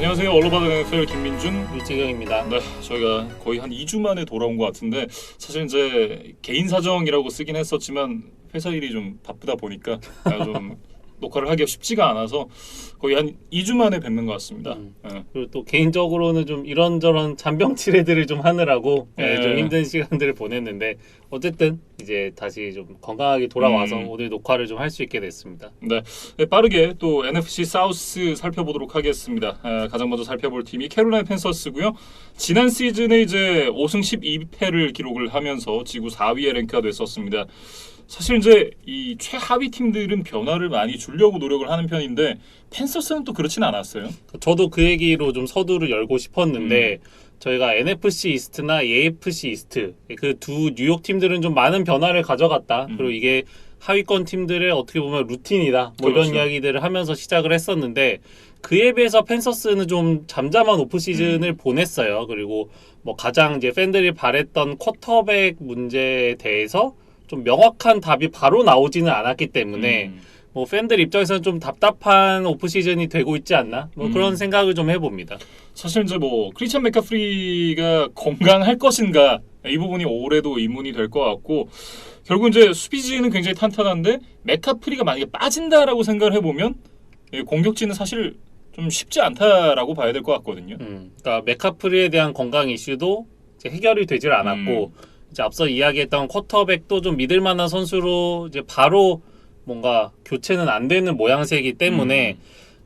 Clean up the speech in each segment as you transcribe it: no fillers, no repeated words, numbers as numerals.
안녕하세요. 언론바다 NFL 김민준, 류지경입니다. 네, 저희가 거의 한 2주 만에 돌아온 것 같은데 사실 이제 개인 사정이라고 쓰긴 했었지만 회사 일이 좀 바쁘다 보니까 좀 녹화를 하기가 쉽지가 않아서 거의 한 2주 만에 뵙는 것 같습니다. 네. 그리고 또 개인적으로는 좀 이런저런 잔병 치레들을 좀 하느라고 좀 힘든 시간들을 보냈는데 어쨌든 이제 다시 좀 건강하게 돌아와서 오늘 녹화를 좀 할 수 있게 됐습니다. 네, 빠르게 또 NFC 사우스 살펴보도록 하겠습니다. 가장 먼저 살펴볼 팀이 캐롤라이나 팬서스고요. 지난 시즌에 이제 5승 12패를 기록을 하면서 지구 4위에 랭크가 됐었습니다. 사실 이제 이 최하위 팀들은 변화를 많이 주려고 노력을 하는 편인데 팬서스는 또 그렇진 않았어요. 저도 그 얘기로 좀 서두를 열고 싶었는데 저희가 NFC 이스트나 AFC 이스트 그 두 뉴욕 팀들은 좀 많은 변화를 가져갔다. 그리고 이게 하위권 팀들의 어떻게 보면 루틴이다. 뭐 그렇죠. 이런 이야기들을 하면서 시작을 했었는데 그에 비해서 팬서스는 좀 잠잠한 오프 시즌을 보냈어요. 그리고 뭐 가장 이제 팬들이 바랬던 쿼터백 문제에 대해서 좀 명확한 답이 바로 나오지는 않았기 때문에 뭐 팬들 입장에서는 좀 답답한 오프 시즌이 되고 있지 않나 뭐 그런 생각을 좀 해봅니다. 사실 이제 뭐 크리스찬 맥카프리가 건강할 것인가 이 부분이 올해도 의문이 될 것 같고 결국 이제 수비진은 굉장히 탄탄한데 맥카프리가 만약에 빠진다라고 생각을 해보면 공격진은 사실 좀 쉽지 않다라고 봐야 될 것 같거든요. 그러니까 맥카프리에 대한 건강 이슈도 이제 해결이 되질 않았고 이제 앞서 이야기했던 쿼터백도 좀 믿을 만한 선수로 이제 바로 뭔가 교체는 안 되는 모양새이기 때문에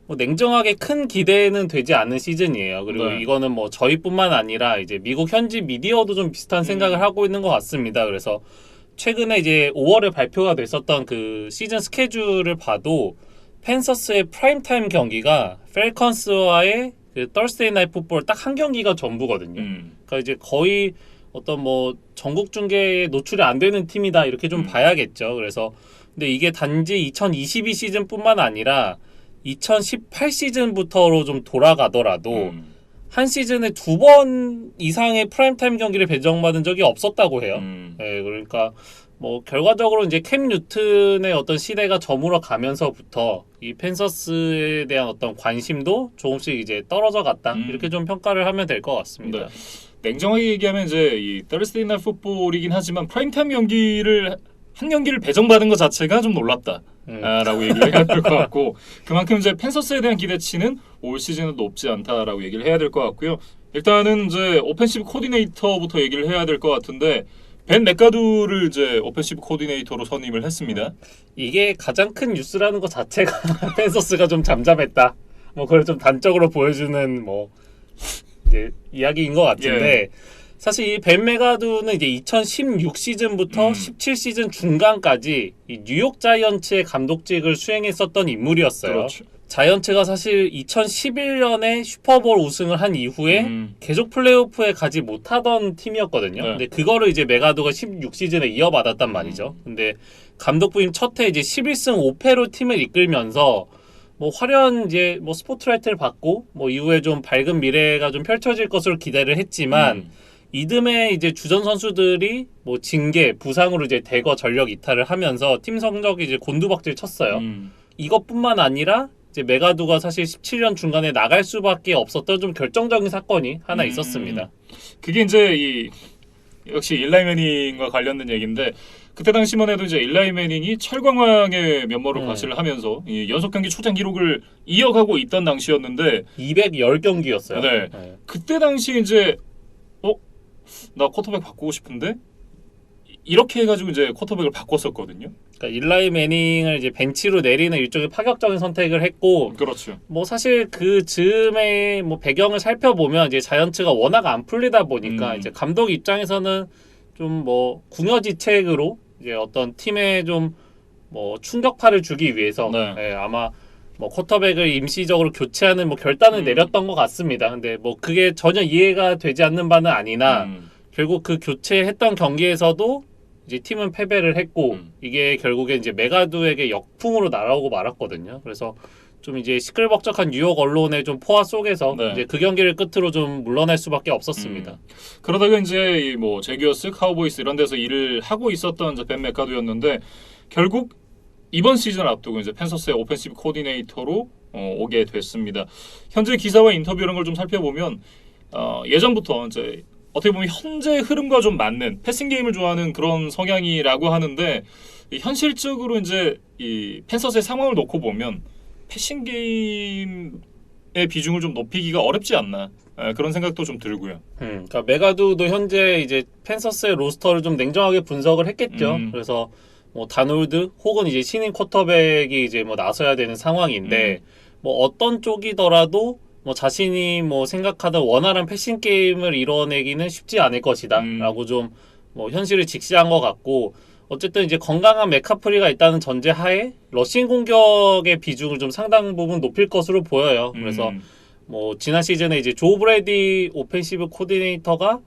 뭐 냉정하게 큰 기대는 되지 않는 시즌이에요. 그리고 네. 이거는 뭐 저희뿐만 아니라 이제 미국 현지 미디어도 좀 비슷한 생각을 하고 있는 것 같습니다. 그래서 최근에 이제 5월에 발표가 됐었던 그 시즌 스케줄을 봐도 팬서스의 프라임타임 경기가 펠컨스와의 그 Thursday Night Football 딱 한 경기가 전부거든요. 그러니까 이제 거의 어떤 뭐 전국 중계에 노출이 안 되는 팀이다 이렇게 좀 봐야겠죠. 그래서 근데 이게 단지 2022 시즌뿐만 아니라 2018 시즌부터로 좀 돌아가더라도 한 시즌에 2번 이상의 프라임타임 경기를 배정받은 적이 없었다고 해요. 네, 그러니까 뭐 결과적으로 이제 캠 뉴튼의 어떤 시대가 저물어 가면서부터 이 팬서스에 대한 어떤 관심도 조금씩 이제 떨어져 갔다 이렇게 좀 평가를 하면 될 것 같습니다. 네. 냉정하게 얘기하면 이제 이 Thursday Night Football이긴 하지만 프라임타임 경기를 한 경기를 배정받은 것 자체가 좀 놀랍다. 라고 얘기를 해야 될 것 같고 그만큼 이제 팬서스에 대한 기대치는 올 시즌은 높지 않다라고 얘기를 해야 될 것 같고요. 일단은 이제 오펜시브 코디네이터부터 얘기를 해야 될 것 같은데 벤 맥가두를 이제 오펜시브 코디네이터로 선임을 했습니다. 이게 가장 큰 뉴스라는 것 자체가 팬서스가 좀 잠잠했다. 뭐 그걸 좀 단적으로 보여주는 뭐 이제 이야기인 것 같은데 사실 이 벤 맥가두는 이제 2016 시즌부터 17 시즌 중간까지 이 뉴욕 자이언츠의 감독직을 수행했었던 인물이었어요. 그렇죠. 자이언츠가 사실 2011년에 슈퍼볼 우승을 한 이후에 계속 플레이오프에 가지 못하던 팀이었거든요. 네. 근데 그거를 이제 맥가두가 16 시즌에 이어받았단 말이죠. 근데 감독 부임 첫 해 이제 11승 5패로 팀을 이끌면서 뭐 화려한 이제 뭐 스포트라이트를 받고 뭐 이후에 좀 밝은 미래가 좀 펼쳐질 것으로 기대를 했지만 이듬해 이제 주전 선수들이 뭐 징계, 부상으로 이제 대거 전력 이탈을 하면서 팀 성적이 이제 곤두박질 쳤어요. 이것뿐만 아니라 이제 맥가두가 사실 17년 중간에 나갈 수밖에 없었던 좀 결정적인 사건이 하나 있었습니다. 그게 이제 이 역시 일라이 매닝과 관련된 얘기인데 그때 당시만 해도 이제 일라이 매닝이 철광왕의 면모를 과시를 하면서 이 연속 경기 초장 기록을 이어가고 있던 당시였는데 210경기였어요. 네. 그때 당시 이제 나 쿼터백 바꾸고 싶은데 이렇게 해가지고 이제 쿼터백을 바꿨었거든요. 그러니까 일라이 매닝을 이제 벤치로 내리는 일종의 파격적인 선택을 했고, 그렇죠. 뭐 사실 그 즈음의 뭐 배경을 살펴보면 이제 자이언츠가 워낙 안 풀리다 보니까 이제 감독 입장에서는 좀 뭐 궁여지책으로 이제 어떤 팀에 좀 뭐 충격파를 주기 위해서 아마 뭐 쿼터백을 임시적으로 교체하는 뭐 결단을 내렸던 것 같습니다. 근데 뭐 그게 전혀 이해가 되지 않는 바는 아니나 결국 그 교체했던 경기에서도 이제 팀은 패배를 했고 이게 결국에 이제 맥가두에게 역풍으로 날아오고 말았거든요. 그래서 좀 이제 시끌벅적한 뉴욕 언론의 좀 포화 속에서 이제 그 경기를 끝으로 좀 물러날 수밖에 없었습니다. 그러다가 이제 뭐 제기어스, 카우보이스 이런 데서 일을 하고 있었던 이제 벤 맥가두였는데 결국 이번 시즌을 앞두고 이제 팬서스의 오펜시브 코디네이터로 오게 됐습니다. 현재 기사와 인터뷰 이런 걸 좀 살펴보면 예전부터 이제 어떻게 보면 현재 흐름과 좀 맞는 패싱 게임을 좋아하는 그런 성향이라고 하는데 현실적으로 이제 이 펜서스의 상황을 놓고 보면 패싱 게임의 비중을 좀 높이기가 어렵지 않나 그런 생각도 좀 들고요. 그러니까 메가두도 현재 이제 펜서스의 로스터를 좀 냉정하게 분석을 했겠죠. 그래서 뭐 다놀드 혹은 이제 신인 쿼터백이 이제 뭐 나서야 되는 상황인데 뭐 어떤 쪽이더라도 뭐 자신이 뭐 생각하던 원활한 패싱 게임을 이뤄내기는 쉽지 않을 것이다라고 좀 뭐 현실을 직시한 것 같고 어쨌든 이제 건강한 맥카프리가 있다는 전제하에 러싱 공격의 비중을 좀 상당 부분 높일 것으로 보여요. 그래서 뭐 지난 시즌에 이제 조 브래디 오펜시브 코디네이터가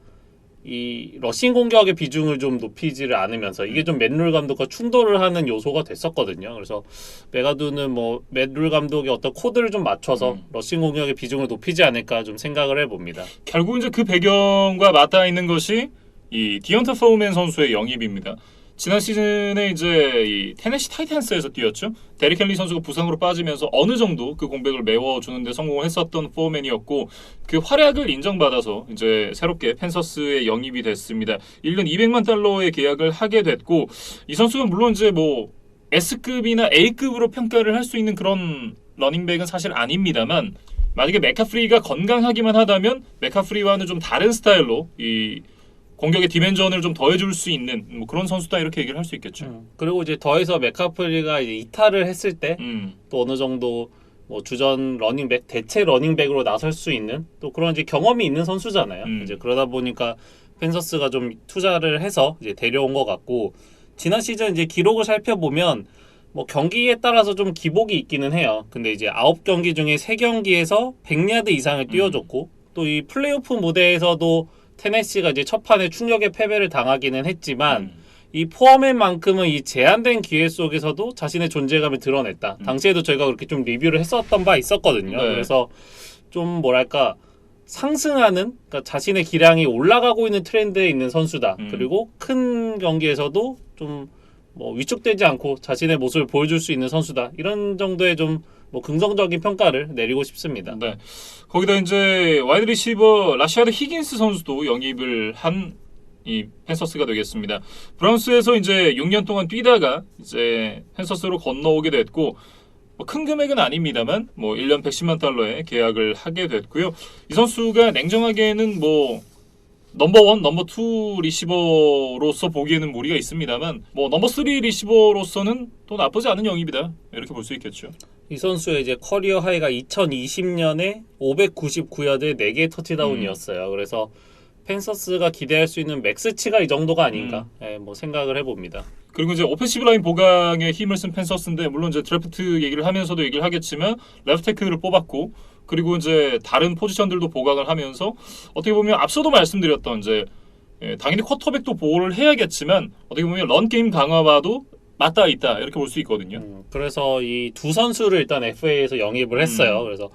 이 러싱 공격의 비중을 좀 높이지를 않으면서 이게 좀 맷룰 감독과 충돌을 하는 요소가 됐었거든요. 그래서 메가두는 뭐 맷룰 감독의 어떤 코드를 좀 맞춰서 러싱 공격의 비중을 높이지 않을까 좀 생각을 해봅니다. 결국 이제 그 배경과 맞닿아 있는 것이 이 디언타 포우맨 선수의 영입입니다. 지난 시즌에 이제 이 테네시 타이탄스에서 뛰었죠. 데릭 헨리 선수가 부상으로 빠지면서 어느 정도 그 공백을 메워주는데 성공을 했었던 포맨이었고 그 활약을 인정받아서 이제 새롭게 펜서스에 영입이 됐습니다. 1년 200만 달러의 계약을 하게 됐고 이 선수가 물론 이제 뭐 S급이나 A급으로 평가를 할 수 있는 그런 러닝백은 사실 아닙니다만 만약에 맥카프리가 건강하기만 하다면 맥카프리와는 좀 다른 스타일로 이 공격의 디멘전을 좀 더해줄 수 있는 뭐 그런 선수다 이렇게 얘기를 할 수 있겠죠. 그리고 이제 더해서 맥카프리가 이제 이탈을 했을 때 또 어느 정도 뭐 주전 러닝백 대체 러닝백으로 나설 수 있는 또 그런 이제 경험이 있는 선수잖아요. 이제 그러다 보니까 펜서스가 좀 투자를 해서 이제 데려온 것 같고 지난 시즌 이제 기록을 살펴보면 뭐 경기에 따라서 좀 기복이 있기는 해요. 근데 이제 9경기 중에 3경기에서 100야드 이상을 뛰어줬고 또 이 플레이오프 무대에서도 테네시가 이제 첫 판에 충격의 패배를 당하기는 했지만 이 포함맨만큼은 이 제한된 기회 속에서도 자신의 존재감을 드러냈다. 당시에도 저희가 그렇게 좀 리뷰를 했었던 바 있었거든요. 네. 그래서 좀 뭐랄까 상승하는 그러니까 자신의 기량이 올라가고 있는 트렌드에 있는 선수다. 그리고 큰 경기에서도 좀 뭐 위축되지 않고 자신의 모습을 보여줄 수 있는 선수다. 이런 정도의 좀 뭐 긍정적인 평가를 내리고 싶습니다. 네. 거기다 이제 와이드 리시버 라시아드 히긴스 선수도 영입을 한 이 펜서스가 되겠습니다. 브라운스에서 이제 6년 동안 뛰다가 이제 펜서스로 건너오게 됐고 뭐 큰 금액은 아닙니다만 뭐 1년 110만 달러에 계약을 하게 됐고요. 이 선수가 냉정하게는 뭐 넘버 1, 넘버 2 리시버로서 보기에는 무리가 있습니다만 뭐 넘버 3 리시버로서는 또 나쁘지 않은 영입이다. 이렇게 볼 수 있겠죠. 이 선수의 이제 커리어 하이가 2020년에 599야드에 4개의 터치다운이었어요. 그래서 펜서스가 기대할 수 있는 맥스치가 이 정도가 아닌가 뭐 생각을 해봅니다. 그리고 이제 오펜시브 라인 보강에 힘을 쓴 펜서스인데 물론 이제 드래프트 얘기를 하면서도 얘기를 하겠지만 레프트 태클을 뽑았고 그리고 이제 다른 포지션들도 보강을 하면서 어떻게 보면 앞서도 말씀드렸던 이제 당연히 쿼터백도 보호를 해야겠지만 어떻게 보면 런 게임 강화와도 맞닿아 있다 이렇게 볼 수 있거든요. 그래서 이 두 선수를 일단 FA에서 영입을 했어요. 그래서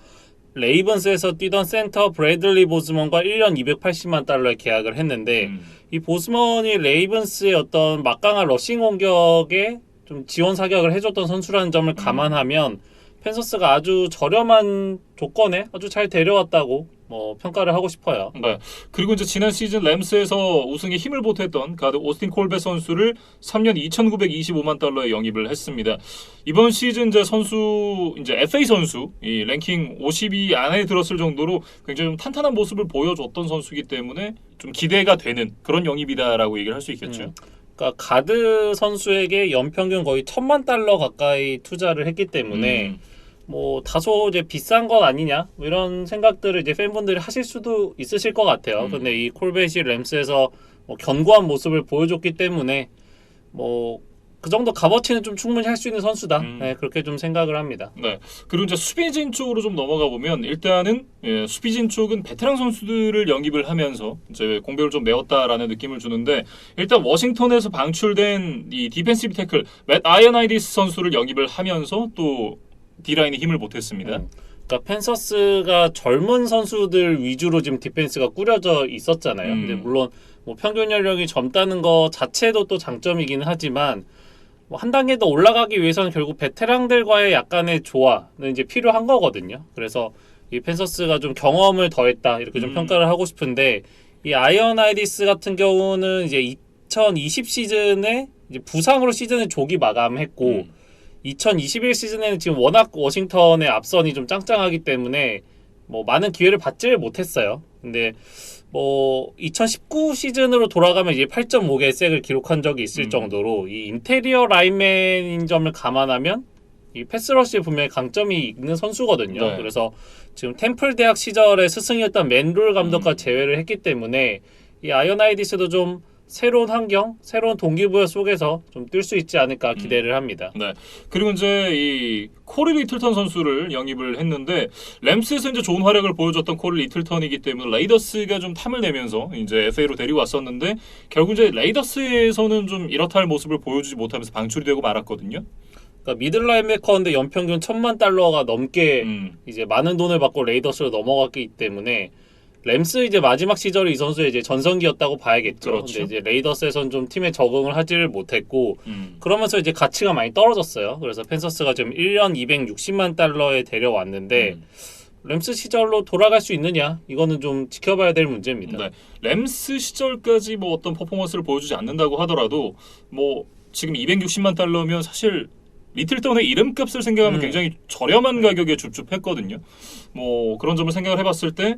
레이븐스에서 뛰던 센터 브래들리 보스먼과 1년 280만 달러에 계약을 했는데 이 보스먼이 레이븐스의 어떤 막강한 러싱 공격에 좀 지원 사격을 해줬던 선수라는 점을 감안하면 펜서스가 아주 저렴한 조건에 아주 잘 데려왔다고 뭐 평가를 하고 싶어요. 네. 그리고 이제 지난 시즌 램스에서 우승에 힘을 보탰던 가드 오스틴 콜벳 선수를 3년 2,925만 달러에 영입을 했습니다. 이번 시즌 이제 선수 이제 FA 선수 이 랭킹 50위 안에 들었을 정도로 굉장히 좀 탄탄한 모습을 보여줬던 선수이기 때문에 좀 기대가 되는 그런 영입이다라고 얘기를 할 수 있겠죠. 그러니까 가드 선수에게 연평균 거의 1,000만 달러 가까이 투자를 했기 때문에 뭐 다소 이제 비싼 건 아니냐 뭐 이런 생각들을 이제 팬분들이 하실 수도 있으실 것 같아요. 근데 이 콜벳이 램스에서 뭐 견고한 모습을 보여줬기 때문에 뭐 그 정도 값어치는 좀 충분히 할 수 있는 선수다. 네, 그렇게 좀 생각을 합니다. 네. 그리고 이제 수비진 쪽으로 좀 넘어가 보면 일단은 수비진 쪽은 베테랑 선수들을 영입을 하면서 이제 공백을 좀 메웠다라는 느낌을 주는데 일단 워싱턴에서 방출된 이 디펜시브 태클 맷 아이어나이디스 선수를 영입을 하면서 또 D라인에 힘을 보탰습니다. 그러니까 펜서스가 젊은 선수들 위주로 지금 디펜스가 꾸려져 있었잖아요. 근데 물론 뭐 평균 연령이 젊다는 거 자체도 또 장점이긴 하지만 뭐 한 단계 더 올라가기 위해서는 결국 베테랑들과의 약간의 조화는 이제 필요한 거거든요. 그래서 이 펜서스가 좀 경험을 더했다 이렇게 좀 평가를 하고 싶은데 이 아이언 아이디스 같은 경우는 이제 2020 시즌에 이제 부상으로 시즌을 조기 마감했고 2021 시즌에는 지금 워낙 워싱턴의 앞선이 좀 짱짱하기 때문에 뭐 많은 기회를 받지를 못했어요. 근데 뭐 2019 시즌으로 돌아가면 이제 8.5개의 색을 기록한 적이 있을 정도로 이 인테리어 라인맨인 점을 감안하면 이 패스러시에 분명히 강점이 있는 선수거든요. 네. 그래서 지금 템플 대학 시절에 스승이었던 맨룰 감독과 제외를 했기 때문에 이 아이언 아이디스도 좀 새로운 환경, 새로운 동기부여 속에서 좀 뛸 수 있지 않을까 기대를 합니다. 네. 그리고 이제 이 코리 리틀턴 선수를 영입을 했는데 램스에서 이제 좋은 활약을 보여줬던 코리 리틀턴이기 때문에 레이더스가 좀 탐을 내면서 이제 FA로 데리고 왔었는데 결국 이제 레이더스에서는 좀 이렇다 할 모습을 보여주지 못하면서 방출이 되고 말았거든요. 그러니까 미들 라인메커인데 연평균 $10,000가 넘게 이제 많은 돈을 받고 레이더스로 넘어갔기 때문에 램스 이제 마지막 시절이 이 선수의 이제 전성기였다고 봐야겠죠. 그렇죠. 근데 이제 레이더스에선 좀 팀에 적응을 하지를 못했고 그러면서 이제 가치가 많이 떨어졌어요. 그래서 펜서스가 지금 1년 $260만 데려왔는데 램스 시절로 돌아갈 수 있느냐 이거는 좀 지켜봐야 될 문제입니다. 네. 램스 시절까지 뭐 어떤 퍼포먼스를 보여주지 않는다고 하더라도 뭐 지금 $260만 사실 리틀턴의 이름값을 생각하면 굉장히 저렴한 가격에 줍줍했거든요. 뭐 그런 점을 생각을 해봤을 때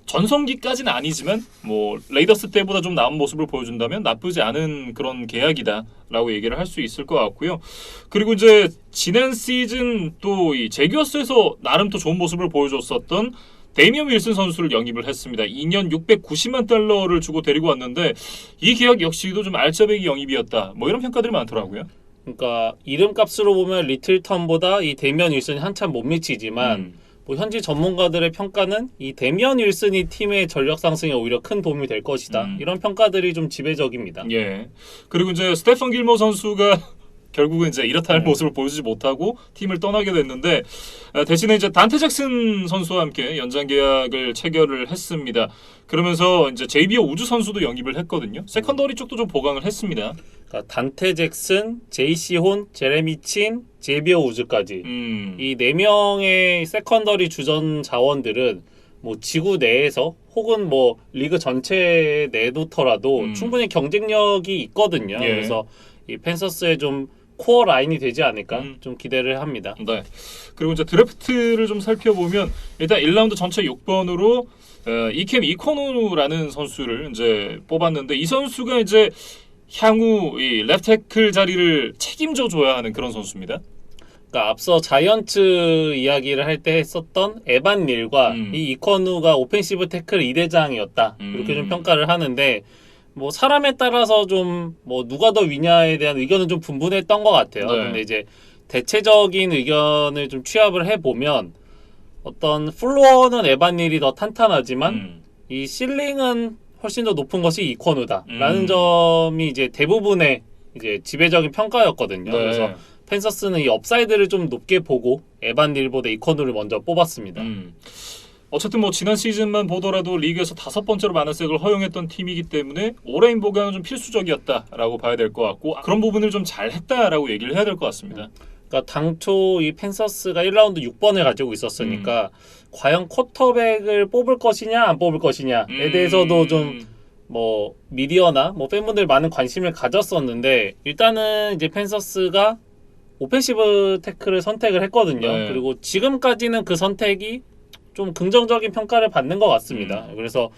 전성기까지는 아니지만 뭐 레이더스 때보다 좀 나은 모습을 보여준다면 나쁘지 않은 그런 계약이다라고 얘기를 할 수 있을 것 같고요. 그리고 이제 지난 시즌 또 이 제규어스에서 나름 또 좋은 모습을 보여줬었던 데이미언 윌슨 선수를 영입을 했습니다. 2년 $690만 주고 데리고 왔는데 이 계약 역시도 좀 알짜배기 영입이었다. 뭐 이런 평가들이 많더라고요. 그러니까 이름값으로 보면 리틀턴보다 이 데미언 윌슨이 한참 못 미치지만 뭐 현지 전문가들의 평가는 이 데미언 윌슨이 팀의 전력 상승에 오히려 큰 도움이 될 것이다. 이런 평가들이 좀 지배적입니다. 예. 그리고 이제 스테판 길모 선수가 결국은 이제 이렇다 할 모습을 보여주지 못하고 팀을 떠나게 됐는데 대신에 이제 단테 잭슨 선수와 함께 연장 계약을 체결을 했습니다. 그러면서 이제 JBO 우즈 선수도 영입을 했거든요. 세컨더리 쪽도 좀 보강을 했습니다. 그러니까 단테 잭슨, 제이시 혼, 제레미 친, 제비어 우즈까지 이 4명의 세컨더리 주전 자원들은 뭐 지구 내에서 혹은 뭐 리그 전체에 내놓더라도 충분히 경쟁력이 있거든요. 예. 그래서 이 펜서스의 좀 코어 라인이 되지 않을까 좀 기대를 합니다. 네. 그리고 이제 드래프트를 좀 살펴보면 일단 1라운드 전체 6번으로 이캠 이코누라는 선수를 이제 뽑았는데 이 선수가 이제 향후 이 레프트 태클 자리를 책임져 줘야 하는 그런 선수입니다. 그러니까 앞서 자이언츠 이야기를 할 때 했었던 에반 릴과 이 이코누가 오펜시브 태클 2대장이었다. 이렇게 좀 평가를 하는데 뭐 사람에 따라서 좀 뭐 누가 더 위냐에 대한 의견은 좀 분분했던 것 같아요. 네. 근데 이제 대체적인 의견을 좀 취합을 해보면 어떤 플로어는 에반 릴이 더 탄탄하지만 이 실링은 훨씬 더 높은 것이 이코누다라는 점이 이제 대부분의 이제 지배적인 평가였거든요. 네. 그래서 펜서스는 이 업사이드를 좀 높게 보고 에반 닐보다 이코누를 먼저 뽑았습니다. 어쨌든 뭐 지난 시즌만 보더라도 리그에서 5번째로 많은 색을 허용했던 팀이기 때문에 오레인 보강은 좀 필수적이었다라고 봐야 될 것 같고 그런 부분을 좀 잘했다라고 얘기를 해야 될 것 같습니다. 그러니까 당초 이 펜서스가 1라운드 6번을 가지고 있었으니까 과연 쿼터백을 뽑을 것이냐 안 뽑을 것이냐에 대해서도 좀 뭐 미디어나 뭐 팬분들 많은 관심을 가졌었는데 일단은 이제 펜서스가 오펜시브 태클을 선택을 했거든요. 네. 그리고 지금까지는 그 선택이 좀 긍정적인 평가를 받는 것 같습니다. 그래서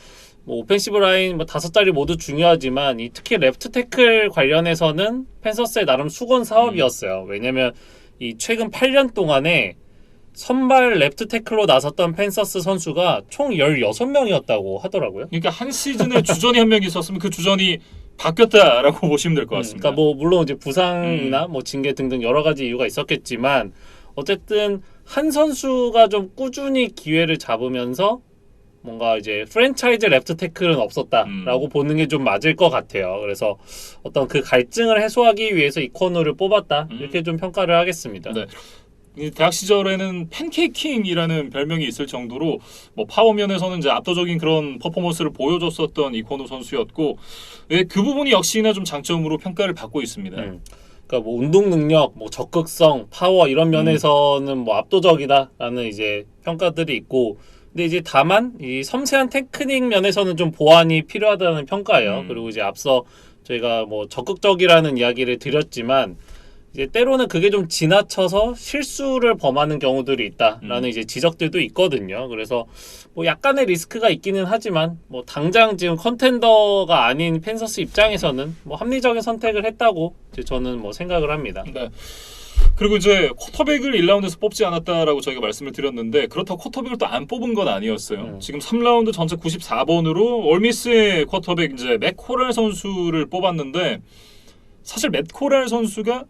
뭐 오펜시브 라인 뭐 5자리 모두 중요하지만 이 특히 레프트 태클 관련해서는 펜서스의 나름 수건 사업이었어요. 왜냐면 이 최근 8년 동안에 선발 레프트 태클로 나섰던 펜서스 선수가 총 16명이었다고 하더라고요. 그러니까 한 시즌에 주전이 한 명 있었으면 그 주전이 바뀌었다라고 보시면 될 것 같습니다. 그러니까 뭐 물론 이제 부상이나 뭐 징계 등등 여러 가지 이유가 있었겠지만 어쨌든 한 선수가 좀 꾸준히 기회를 잡으면서 뭔가 이제 프랜차이즈 레프트 태클은 없었다라고 보는 게 좀 맞을 것 같아요. 그래서 어떤 그 갈증을 해소하기 위해서 이코누를 뽑았다 이렇게 좀 평가를 하겠습니다. 네. 이 대학 시절에는 팬케이킹이라는 별명이 있을 정도로 뭐 파워면에서는 이제 압도적인 그런 퍼포먼스를 보여줬었던 이코누 선수였고 그 부분이 역시나 좀 장점으로 평가를 받고 있습니다. 그러니까 그러니까 뭐 운동 능력, 뭐 적극성, 파워 이런 면에서는 뭐 압도적이다라는 이제 평가들이 있고, 근데 이제 다만 이 섬세한 테크닉 면에서는 좀 보완이 필요하다는 평가예요. 그리고 이제 앞서 저희가 뭐 적극적이라는 이야기를 드렸지만 이제 때로는 그게 좀 지나쳐서 실수를 범하는 경우들이 있다라는 이제 지적들도 있거든요. 그래서 뭐 약간의 리스크가 있기는 하지만 뭐 당장 지금 컨텐더가 아닌 펜서스 입장에서는 뭐 합리적인 선택을 했다고 이제 저는 뭐 생각을 합니다. 네. 그리고 이제 쿼터백을 1라운드에서 뽑지 않았다라고 저희가 말씀을 드렸는데 그렇다고 쿼터백을 또 안 뽑은 건 아니었어요. 지금 3라운드 전체 94번으로 올미스의 쿼터백 이제 맥 코랄 선수를 뽑았는데 사실 맥 코랄 선수가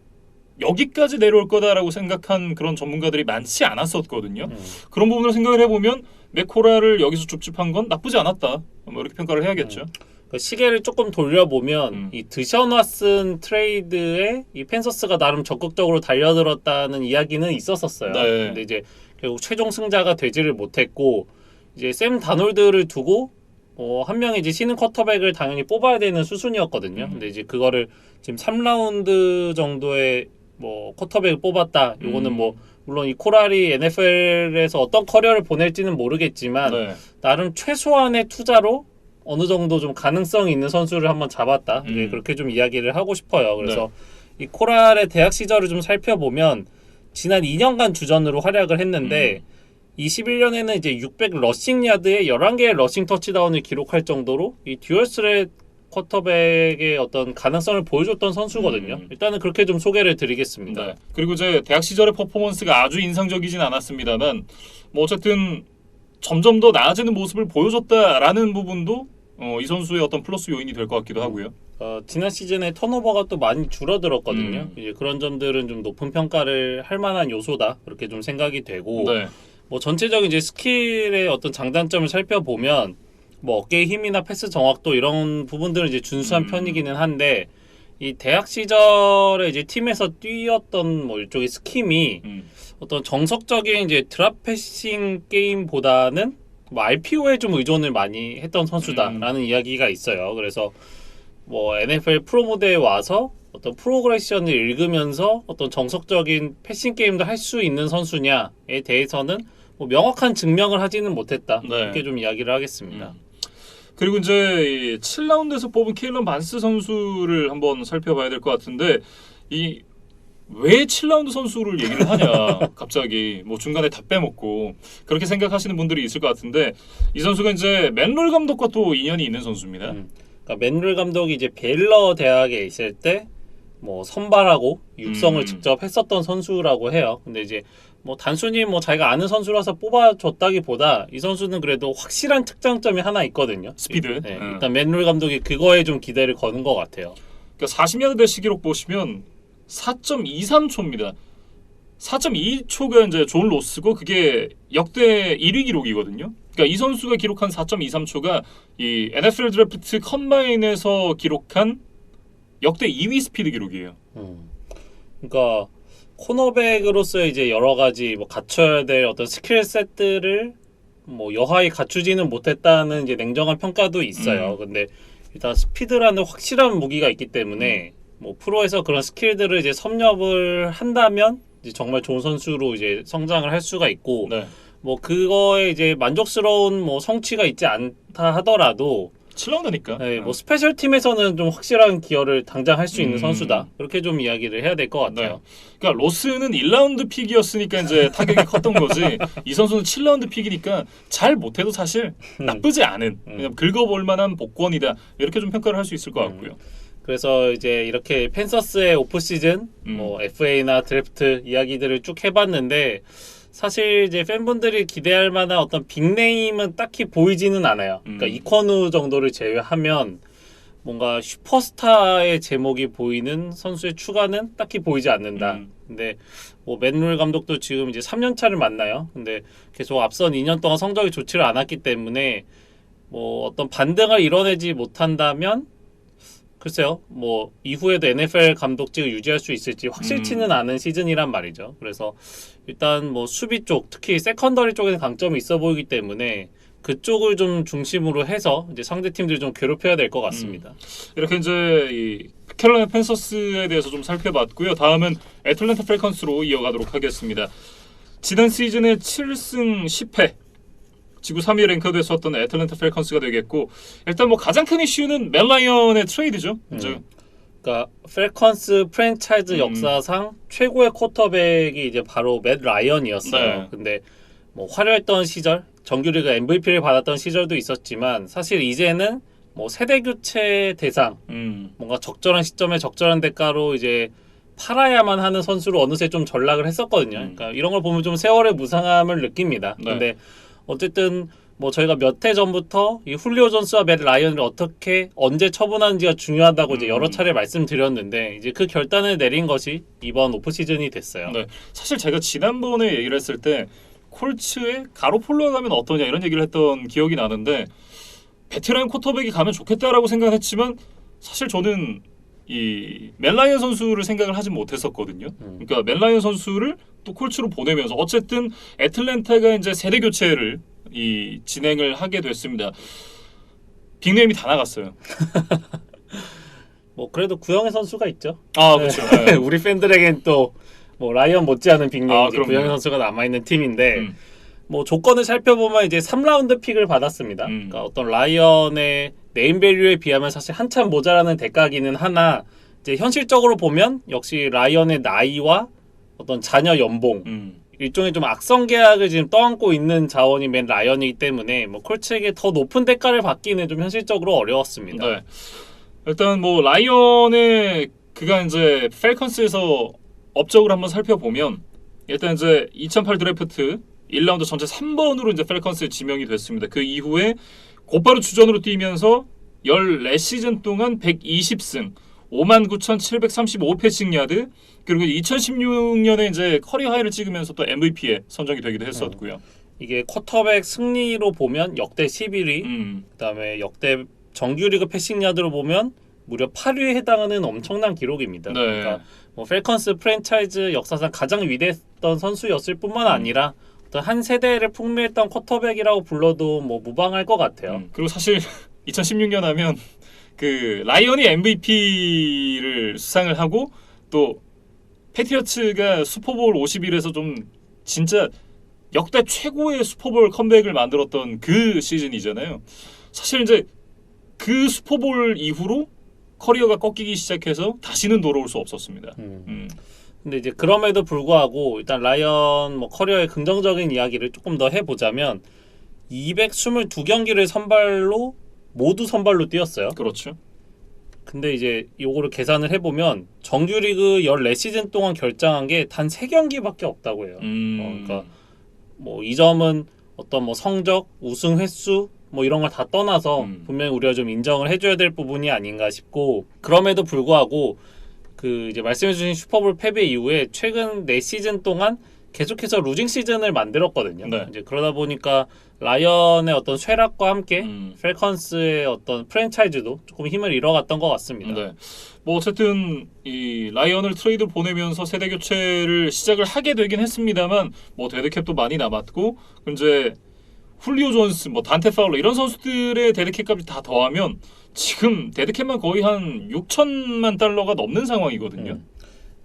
여기까지 내려올 거다라고 생각한 그런 전문가들이 많지 않았었거든요. 그런 부분을 생각을 해보면 맥 코랄을 여기서 줍줍한 건 나쁘지 않았다. 뭐 이렇게 평가를 해야겠죠. 그 시계를 조금 돌려보면 이 드션 왓슨 트레이드에 이 펜서스가 나름 적극적으로 달려들었다는 이야기는 있었었어요. 네. 근데 이제 결국 최종 승자가 되지를 못했고 이제 샘 다놀드를 두고 한 명의 이제 신인 쿼터백을 당연히 뽑아야 되는 수순이었거든요. 근데 이제 그거를 지금 3라운드 정도의 뭐 쿼터백을 뽑았다. 요거는 뭐 물론 이 코랄이 NFL에서 어떤 커리어를 보낼지는 모르겠지만 네. 나름 최소한의 투자로 어느 정도 좀 가능성이 있는 선수를 한번 잡았다. 예, 그렇게 좀 이야기를 하고 싶어요. 그래서 이 코랄의 대학 시절을 좀 살펴보면 지난 2년간 주전으로 활약을 했는데 21년에는 이제 600 러싱 야드에 11개의 러싱 터치다운을 기록할 정도로 이 듀얼 스렛 쿼터백의 어떤 가능성을 보여줬던 선수거든요. 일단은 그렇게 좀 소개를 드리겠습니다. 네. 그리고 이제 대학 시절의 퍼포먼스가 아주 인상적이진 않았습니다만 뭐 어쨌든 점점 더 나아지는 모습을 보여줬다라는 부분도 이 선수의 어떤 플러스 요인이 될 것 같기도 하고요. 지난 시즌에 턴오버가 또 많이 줄어들었거든요. 이제 그런 점들은 좀 높은 평가를 할 만한 요소다. 그렇게 좀 생각이 되고 네. 뭐 전체적인 이제 스킬의 어떤 장단점을 살펴보면 뭐 어깨의 힘이나 패스 정확도 이런 부분들은 이제 준수한 편이기는 한데 이 대학 시절에 이제 팀에서 뛰었던 뭐 일종의 스킴이 어떤 정석적인 이제 드랍 패싱 게임보다는 뭐 RPO에 좀 의존을 많이 했던 선수다라는 이야기가 있어요. 그래서 뭐 NFL 프로 무대에 와서 어떤 프로그레션을 읽으면서 어떤 정석적인 패싱 게임도 할 수 있는 선수냐에 대해서는 뭐 명확한 증명을 하지는 못했다. 네. 이렇게 좀 이야기를 하겠습니다. 그리고 이제 이 7라운드에서 뽑은 케일런 반스 선수를 한번 살펴봐야 될 것 같은데 이 왜 7라운드 선수를 얘기를 하냐 갑자기 뭐 중간에 다 빼먹고 그렇게 생각하시는 분들이 있을 것 같은데 이 선수가 이제 맨롤 감독과 또 인연이 있는 선수입니다. 그러니까 맨롤 감독이 이제 베일러 대학에 있을 때 뭐 선발하고 육성을 직접 했었던 선수라고 해요. 근데 이제 뭐 단순히 뭐 자기가 아는 선수라서 뽑아줬다기보다 이 선수는 그래도 확실한 특장점이 하나 있거든요. 스피드. 네, 일단 맨롤 감독이 그거에 좀 기대를 거는 것 같아요. 그러니까 40야드 대시 기록 보시면 4.23초입니다. 4.2초가 이제 존 로스고 그게 역대 1위 기록이거든요. 그러니까 이 선수가 기록한 4.23초가 이 NFL 드래프트 컴바인에서 기록한 역대 2위 스피드 기록이에요. 그러니까 코너백으로서 이제 여러 가지 뭐 갖춰야 될 어떤 스킬셋들을 뭐 여하히 갖추지는 못했다는 이제 냉정한 평가도 있어요. 근데 일단 스피드라는 확실한 무기가 있기 때문에 뭐 프로에서 그런 스킬들을 이제 섭렵을 한다면 이제 정말 좋은 선수로 이제 성장을 할 수가 있고 네. 뭐 그거에 이제 만족스러운 뭐 성취가 있지 않다 하더라도 7라운드니까. 네, 뭐 스페셜 팀에서는 좀 확실한 기여를 당장 할 수 있는 선수다. 그렇게 좀 이야기를 해야 될 것 같아요. 네. 그러니까 로스는 1라운드 픽이었으니까 이제 타격이 컸던 거지. 이 선수는 7라운드 픽이니까 잘 못해도 사실 나쁘지 않은 그냥 긁어볼 만한 복권이다. 이렇게 좀 평가를 할 수 있을 것 같고요. 그래서 이제 이렇게 펜서스의 오프 시즌, 뭐 FA나 드래프트 이야기들을 쭉 해봤는데 사실 이제 팬분들이 기대할 만한 어떤 빅네임은 딱히 보이지는 않아요. 그러니까 이권우 정도를 제외하면 뭔가 슈퍼스타의 제목이 보이는 선수의 추가는 딱히 보이지 않는다. 근데 뭐 맨롤 감독도 지금 이제 3년 차를 만나요. 근데 계속 앞선 2년 동안 성적이 좋지를 않았기 때문에 뭐 어떤 반등을 이뤄내지 못한다면 글쎄요, 뭐 이후에도 NFL 감독직을 유지할 수 있을지 확실치는 않은 시즌이란 말이죠. 그래서 일단 뭐 수비 쪽, 특히 세컨더리 쪽에는 강점이 있어 보이기 때문에 그쪽을 좀 중심으로 해서 이제 상대 팀들 좀 괴롭혀야 될 것 같습니다. 이렇게 이제 캐롤라이나 팬서스에 대해서 좀 살펴봤고요. 다음은 애틀랜타 펠컨스로 이어가도록 하겠습니다. 지난 시즌에 7승 10패 지구 3위 랭커드였었던 애틀랜타 펠컨스가 되겠고, 일단 뭐 가장 큰 이슈는 맷 라이언의 트레이드죠. 이제 그러니까 펠컨스 프랜차이즈 역사상 최고의 쿼터백이 이제 바로 맷 라이언이었어요. 네. 근데 뭐 화려했던 시절, 정규리그 MVP를 받았던 시절도 있었지만 사실 이제는 뭐 세대 교체 대상, 뭔가 적절한 시점에 적절한 대가로 이제 팔아야만 하는 선수로 어느새 좀 전락을 했었거든요. 그러니까 이런 걸 보면 좀 세월의 무상함을 느낍니다. 네. 근데 어쨌든 뭐 저희가 몇 해 전부터 이 훌리오 존스와 맷 라이언을 어떻게 언제 처분하는지가 중요하다고 이제 여러 차례 말씀드렸는데, 이제 그 결단을 내린 것이 이번 오프 시즌이 됐어요. 네. 사실 제가 지난번에 얘기를 했을 때 콜츠에 가로폴로가 가면 어떠냐 이런 얘기를 했던 기억이 나는데, 베테랑 쿼터백이 가면 좋겠다라고 생각했지만 사실 저는 이 맷 라이언 선수를 생각을 하진 못했었거든요. 그러니까 맷 라이언 선수를 또 콜츠로 보내면서 어쨌든 애틀랜타가 이제 세대 교체를 진행을 하게 됐습니다. 빅네임이 다 나갔어요. 뭐 그래도 구영애 선수가 있죠. 아 그렇죠. 네. 우리 팬들에겐 또 뭐 라이언 못지않은 빅네임 그럼요. 구영애 선수가 남아 있는 팀인데, 뭐 조건을 살펴보면 이제 3라운드 픽을 받았습니다. 그러니까 어떤 라이언의 네임밸류에 비하면 사실 한참 모자라는 대가기는 하나, 이제 현실적으로 보면 역시 라이언의 나이와 어떤 자녀 연봉, 일종의 좀 악성 계약을 지금 떠안고 있는 자원이 맨 라이언이기 때문에 뭐 콜츠에게 더 높은 대가를 받기는 좀 현실적으로 어려웠습니다. 네. 일단 뭐 라이언의 그가 이제 펠컨스에서 업적을 한번 살펴보면, 일단 이제 2008 드래프트 1라운드 전체 3번으로 이제 펠컨스에 지명이 됐습니다. 그 이후에 곧바로 주전으로 뛰면서 14시즌 동안 120승, 59,735 패싱 야드, 그리고 2016년에 이제 커리어 하이를 찍으면서 또 MVP에 선정이 되기도 했었고요. 이게 쿼터백 승리로 보면 역대 11위, 그다음에 역대 정규리그 패싱 야드로 보면 무려 8위에 해당하는 엄청난 기록입니다. 네. 그러니까 뭐 펠컨스 프랜차이즈 역사상 가장 위대했던 선수였을 뿐만 아니라 어떤 한 세대를 풍미했던 쿼터백이라고 불러도 뭐 무방할 것 같아요. 그리고 사실 2016년 하면 그 라이언이 MVP를 수상을 하고 또 패트리어츠가 슈퍼볼 51에서 좀 진짜 역대 최고의 슈퍼볼 컴백을 만들었던 그 시즌이잖아요. 사실 이제 그 슈퍼볼 이후로 커리어가 꺾이기 시작해서 다시는 돌아올 수 없었습니다. 근데 이제 그럼에도 불구하고 일단 라이언 뭐 커리어의 긍정적인 이야기를 조금 더 해보자면 222경기를 선발로 모두 선발로 뛰었어요. 그렇죠. 근데 이제 요거를 계산을 해보면 정규리그 14시즌 동안 결장한 게 단 3경기밖에 없다고 해요. 그러니까 뭐 이 점은 어떤 뭐 성적, 우승 횟수 뭐 이런 걸 다 떠나서 분명히 우리가 좀 인정을 해줘야 될 부분이 아닌가 싶고, 그럼에도 불구하고 그 이제 말씀해주신 슈퍼볼 패배 이후에 최근 4시즌 동안 계속해서 루징 시즌을 만들었거든요. 네. 이제 그러다 보니까 라이언의 어떤 쇠락과 함께 펠컨스의 어떤 프랜차이즈도 조금 힘을 잃어갔던 것 같습니다. 네. 뭐 어쨌든 이 라이언을 트레이드 보내면서 세대 교체를 시작을 하게 되긴 했습니다만, 뭐 데드캡도 많이 남았고, 이제 훌리오 존스, 뭐 단테 파울러 이런 선수들의 데드캡까지 다 더하면 지금 데드캡만 거의 한 6천만 달러가 넘는 상황이거든요.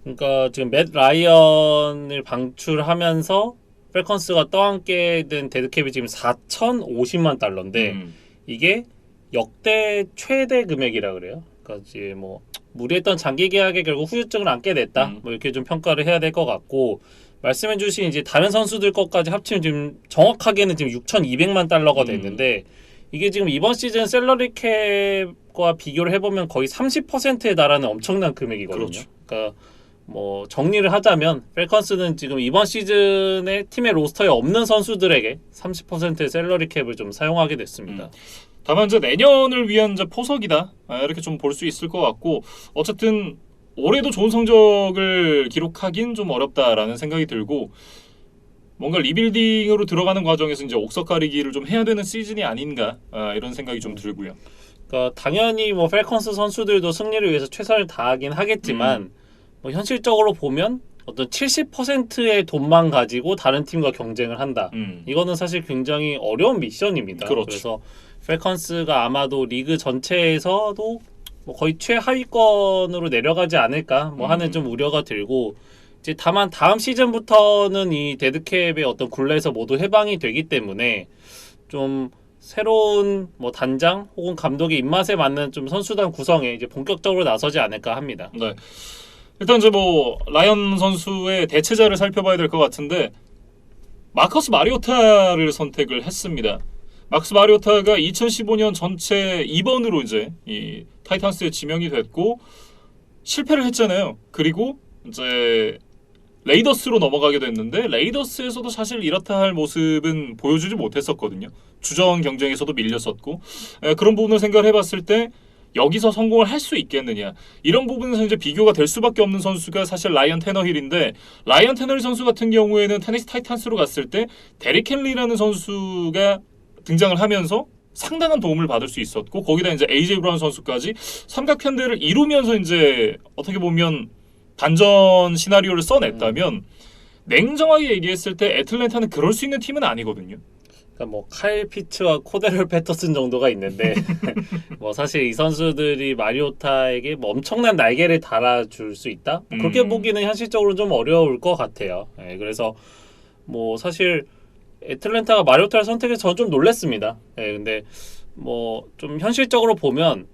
그러니까 지금 맷 라이언을 방출하면서 펠컨스가 떠안게 된 데드캡이 지금 4,050만 달러인데 이게 역대 최대 금액이라 그래요. 그러니까 이제 뭐 무리했던 장기 계약에 결국 후유증을 안게 됐다. 뭐 이렇게 좀 평가를 해야 될 것 같고, 말씀해주신 이제 다른 선수들 것까지 합치면 지금 정확하게는 지금 6,200만 달러가 됐는데, 이게 지금 이번 시즌 셀러리 캡과 비교를 해보면 거의 30%에 달하는 엄청난 금액이거든요. 그렇죠. 그러니까 뭐 정리를 하자면 펠컨스는 지금 이번 시즌에 팀의 로스터에 없는 선수들에게 30%의 셀러리 캡을 좀 사용하게 됐습니다. 다만 이제 내년을 위한 이제 포석이다, 이렇게 좀 볼 수 있을 것 같고, 어쨌든 올해도 좋은 성적을 기록하긴 좀 어렵다라는 생각이 들고, 뭔가 리빌딩으로 들어가는 과정에서 이제 옥석 가리기를 좀 해야 되는 시즌이 아닌가, 이런 생각이 좀 들고요. 그러니까 당연히 뭐 펠컨스 선수들도 승리를 위해서 최선을 다하긴 하겠지만 뭐 현실적으로 보면 어떤 70%의 돈만 가지고 다른 팀과 경쟁을 한다. 이거는 사실 굉장히 어려운 미션입니다. 그렇죠. 그래서 펠컨스가 아마도 리그 전체에서도 뭐 거의 최하위권으로 내려가지 않을까 뭐 하는 음. 좀 우려가 들고 이제 다만 다음 시즌부터는 이 데드캡의 어떤 굴레에서 모두 해방이 되기 때문에 좀 새로운 뭐 단장 혹은 감독의 입맛에 맞는 좀 선수단 구성에 이제 본격적으로 나서지 않을까 합니다. 네. 일단 이제 뭐 라이언 선수의 대체자를 살펴봐야 될 것 같은데 마커스 마리오타를 선택을 했습니다. 마커스 마리오타가 2015년 전체 2번으로 이제 이 타이탄스에 지명이 됐고 실패를 했잖아요. 그리고 이제 레이더스로 넘어가게 됐는데 레이더스에서도 사실 이렇다 할 모습은 보여주지 못했었거든요. 주전 경쟁에서도 밀렸었고 그런 부분을 생각을 해봤을 때 여기서 성공을 할 수 있겠느냐 이런 부분에서 이제 비교가 될 수밖에 없는 선수가 사실 라이언 테너힐인데 라이언 테너힐 선수 같은 경우에는 테네시 타이탄스로 갔을 때 데릭 헨리라는 선수가 등장을 하면서 상당한 도움을 받을 수 있었고 거기다 이제 AJ 브라운 선수까지 삼각편대를 이루면서 이제 어떻게 보면 반전 시나리오를 써냈다면 냉정하게 얘기했을 때 애틀랜타는 그럴 수 있는 팀은 아니거든요. 그러니까 뭐 카일 피츠와 코데럴 패터슨 정도가 있는데 뭐 사실 이 선수들이 마리오타에게 뭐 엄청난 날개를 달아줄 수 있다? 그렇게 보기는 현실적으로 좀 어려울 것 같아요. 네, 그래서 뭐 사실 애틀랜타가 마리오타를 선택해서 저는 좀 놀랐습니다. 네, 근데 뭐 좀 현실적으로 보면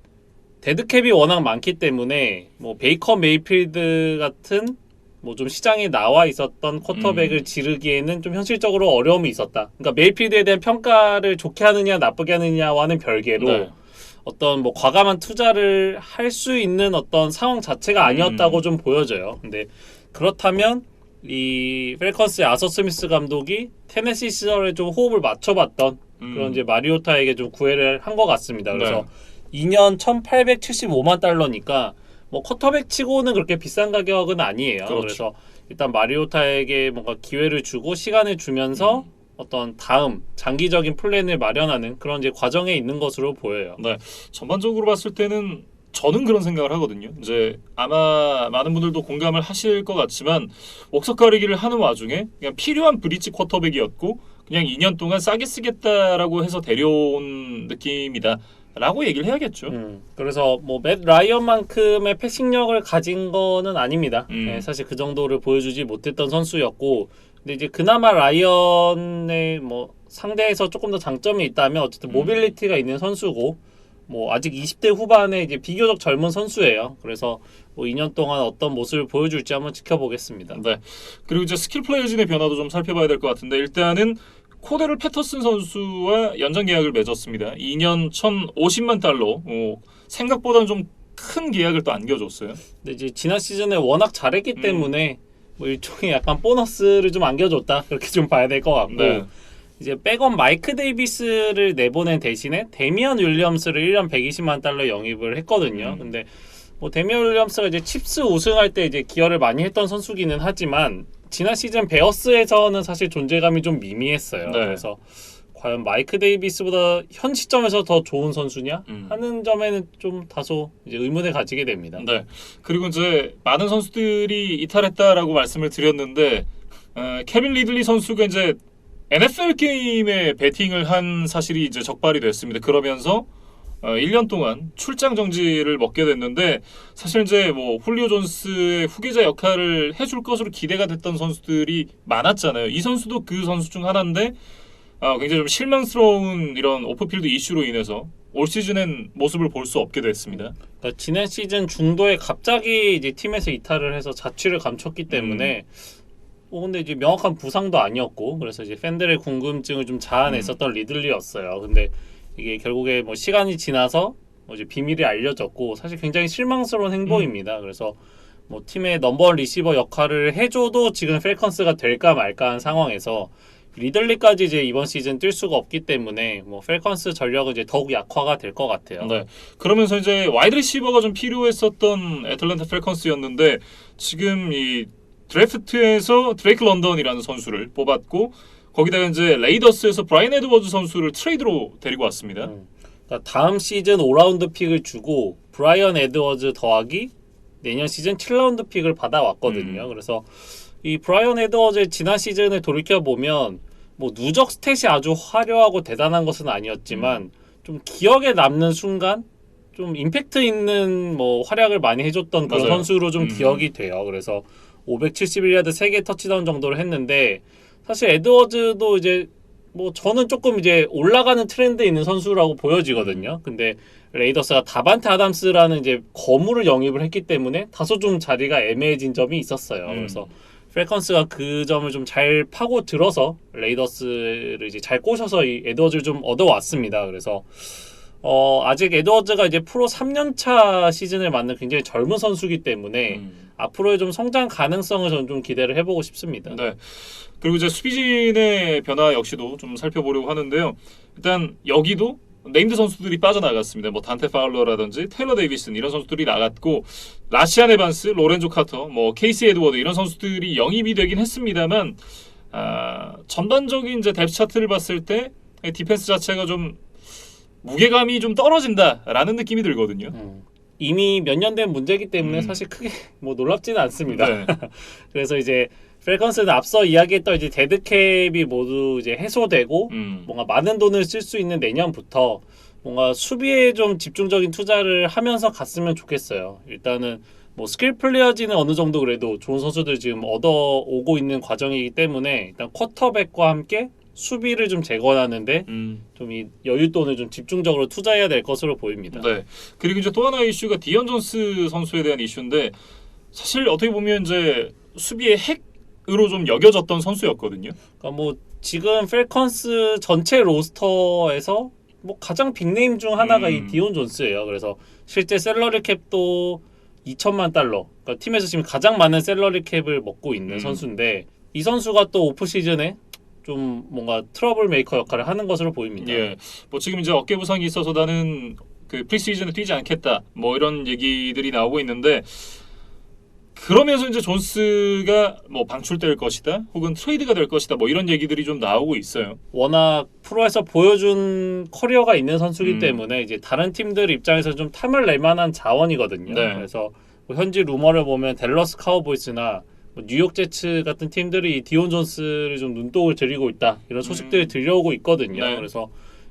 데드캡이 워낙 많기 때문에 뭐 베이커 메이필드 같은 뭐 좀 시장에 나와 있었던 쿼터백을 지르기에는 좀 현실적으로 어려움이 있었다. 그러니까 메이필드에 대한 평가를 좋게 하느냐 나쁘게 하느냐와는 별개로 네. 어떤 뭐 과감한 투자를 할 수 있는 어떤 상황 자체가 아니었다고 좀 보여져요. 근데 그렇다면 이 펠컨스의 아서 스미스 감독이 테네시 시절에 좀 호흡을 맞춰봤던 그런 이제 마리오타에게 좀 구애를 한 것 같습니다. 그래서 2년 1,875만 달러니까 뭐 쿼터백 치고는 그렇게 비싼 가격은 아니에요. 그렇죠. 그래서 일단 마리오타에게 뭔가 기회를 주고 시간을 주면서 어떤 다음 장기적인 플랜을 마련하는 그런 이제 과정에 있는 것으로 보여요. 네, 전반적으로 봤을 때는 저는 그런 생각을 하거든요. 이제 아마 많은 분들도 공감을 하실 것 같지만 옥석 가리기를 하는 와중에 그냥 필요한 브릿지 쿼터백이었고 그냥 2년 동안 싸게 쓰겠다라고 해서 데려온 느낌이다. 라고 얘기를 해야겠죠. 그래서 뭐 맷 라이언만큼의 패싱력을 가진 거는 아닙니다. 네, 사실 그 정도를 보여주지 못했던 선수였고, 근데 이제 그나마 라이언의 뭐 상대에서 조금 더 장점이 있다면 어쨌든 모빌리티가 있는 선수고, 뭐 아직 20대 후반에 이제 비교적 젊은 선수예요. 그래서 뭐 2년 동안 어떤 모습을 보여줄지 한번 지켜보겠습니다. 네. 그리고 이제 스킬 플레이어진의 변화도 좀 살펴봐야 될 것 같은데 일단은 코데를 패터슨 선수와 연장 계약을 맺었습니다. 2년 1,050만 달러. 생각보다는 좀 큰 계약을 또 안겨줬어요. 근데 이제 지난 시즌에 워낙 잘했기 때문에 뭐 일종의 약간 보너스를 좀 안겨줬다 그렇게 좀 봐야 될 것 같고 네. 이제 백업 마이크 데이비스를 내보낸 대신에 데미안 윌리엄스를 1년 120만 달러 영입을 했거든요. 근데 뭐 데미안 윌리엄스가 이제 칩스 우승할 때 이제 기여를 많이 했던 선수기는 하지만 지난 시즌 베어스에서는 사실 존재감이 좀 미미했어요. 네. 그래서 과연 마이크 데이비스보다 현 시점에서 더 좋은 선수냐 하는 점에는 좀 다소 이제 의문을 가지게 됩니다. 네. 그리고 이제 많은 선수들이 이탈했다라고 말씀을 드렸는데 케빈 리들리 선수가 이제 NFL 게임에 베팅을 한 사실이 이제 적발이 됐습니다. 그러면서 1년 동안 출장 정지를 먹게 됐는데 사실 이제 뭐 훌리오 존스의 후계자 역할을 해줄 것으로 기대가 됐던 선수들이 많았잖아요. 이 선수도 그 선수 중 하나인데 굉장히 좀 실망스러운 이런 오프필드 이슈로 인해서 올 시즌엔 모습을 볼 수 없게 됐습니다. 그러니까 지난 시즌 중도에 갑자기 이제 팀에서 이탈을 해서 자취를 감췄기 때문에 근데 이제 명확한 부상도 아니었고 그래서 이제 팬들의 궁금증을 좀 자아냈었던 리들리였어요. 근데 이게 결국에 뭐 시간이 지나서 뭐 이제 비밀이 알려졌고 사실 굉장히 실망스러운 행보입니다. 그래서 뭐 팀의 넘버원 리시버 역할을 해줘도 지금 펠컨스가 될까 말까한 상황에서 리들리까지 이제 이번 시즌 뛸 수가 없기 때문에 뭐 펠컨스 전력은 이제 더욱 약화가 될 것 같아요. 네. 그러면서 이제 와이드 리시버가 좀 필요했었던 애틀랜타 펠컨스였는데 지금 이 드래프트에서 드레이크 런던이라는 선수를 뽑았고 거기다가 이제 레이더스에서 브라이언 에드워즈 선수를 트레이드로 데리고 왔습니다. 그러니까 다음 시즌 5라운드 픽을 주고 브라이언 에드워즈 더하기 내년 시즌 7라운드 픽을 받아왔거든요. 그래서 이 브라이언 에드워즈의 지난 시즌을 돌이켜보면 뭐 누적 스탯이 아주 화려하고 대단한 것은 아니었지만 좀 기억에 남는 순간 좀 임팩트 있는 뭐 활약을 많이 해줬던 그런 맞아요. 선수로 좀 기억이 돼요. 그래서 571야드 3개 터치다운 정도를 했는데 사실 에드워즈도 이제 뭐 저는 조금 이제 올라가는 트렌드에 있는 선수라고 보여지거든요. 근데 레이더스가 다반테 아담스라는 이제 거물을 영입을 했기 때문에 다소 좀 자리가 애매해진 점이 있었어요. 그래서 펠컨스가 그 점을 좀 잘 파고 들어서 레이더스를 이제 잘 꼬셔서 이 에드워즈를 좀 얻어왔습니다. 그래서 아직 에드워즈가 이제 프로 3년차 시즌을 맞는 굉장히 젊은 선수이기 때문에 앞으로의 좀 성장 가능성을 저는 좀 기대를 해보고 싶습니다. 네. 그리고 이제 수비진의 변화 역시도 좀 살펴보려고 하는데요. 일단 여기도 네임드 선수들이 빠져나갔습니다. 뭐 단테 파울러라든지 테일러 데이비슨 이런 선수들이 나갔고 라시안 에반스, 로렌조 카터, 뭐 케이시 에드워드 이런 선수들이 영입이 되긴 했습니다만 전반적인 이제 뎁스 차트를 봤을 때 디펜스 자체가 좀 무게감이 좀 떨어진다라는 느낌이 들거든요. 이미 몇 년 된 문제이기 때문에 사실 크게 뭐 놀랍지는 않습니다. 네. 그래서 이제 펠컨스는 앞서 이야기했던 이제 데드캡이 모두 이제 해소되고 뭔가 많은 돈을 쓸 수 있는 내년부터 뭔가 수비에 좀 집중적인 투자를 하면서 갔으면 좋겠어요. 일단은 뭐 스킬 플레이어진은 어느 정도 그래도 좋은 선수들 지금 얻어오고 있는 과정이기 때문에 일단 쿼터백과 함께 수비를 좀 재건하는데 좀 이 여윳돈을 좀 집중적으로 투자해야 될 것으로 보입니다. 네. 그리고 이제 또 하나의 이슈가 디언 존스 선수에 대한 이슈인데 사실 어떻게 보면 이제 수비의 핵으로 좀 여겨졌던 선수였거든요. 그러니까 뭐 지금 펠컨스 전체 로스터에서 뭐 가장 빅네임 중 하나가 이 디온 존스예요. 그래서 실제 셀러리 캡도 2천만 달러. 그러니까 팀에서 지금 가장 많은 셀러리 캡을 먹고 있는 선수인데 이 선수가 또 오프 시즌에 좀 뭔가 트러블 메이커 역할을 하는 것으로 보입니다. 예. 뭐 지금 이제 어깨 부상이 있어서 나는 그 프리시즌에 뛰지 않겠다. 뭐 이런 얘기들이 나오고 있는데 그러면서 이제 존스가 뭐 방출될 것이다. 혹은 트레이드가 될 것이다. 뭐 이런 얘기들이 좀 나오고 있어요. 워낙 프로에서 보여준 커리어가 있는 선수이기 때문에 이제 다른 팀들 입장에서 좀 탐을 낼 만한 자원이거든요. 네. 그래서 뭐 현지 루머를 보면 댈러스 카우보이스나 뭐 뉴욕 제츠 같은 팀들이 디온 존스를 좀 눈독을 들이고 있다. 이런 소식들이 들려오고 있거든요. 네. 그래서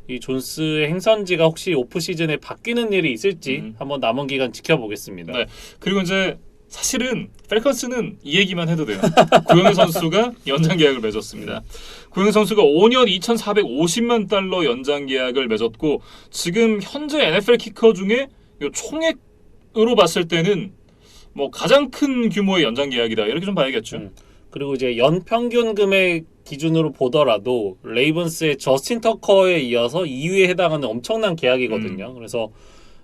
이 존스의 행선지가 혹시 오프 시즌에 바뀌는 일이 있을지 한번 남은 기간 지켜보겠습니다. 네. 그리고 이제 사실은 펠컨스는 이 얘기만 해도 돼요. 구영애 선수가 연장 계약을 맺었습니다. 구영애 선수가 5년 2,450만 달러 연장 계약을 맺었고 지금 현재 NFL 키커 중에 요 총액으로 봤을 때는 뭐 가장 큰 규모의 연장 계약이다. 이렇게 좀 봐야겠죠. 그리고 이제 연 평균 금액 기준으로 보더라도 레이븐스의 저스틴 터커에 이어서 2위에 해당하는 엄청난 계약이거든요. 그래서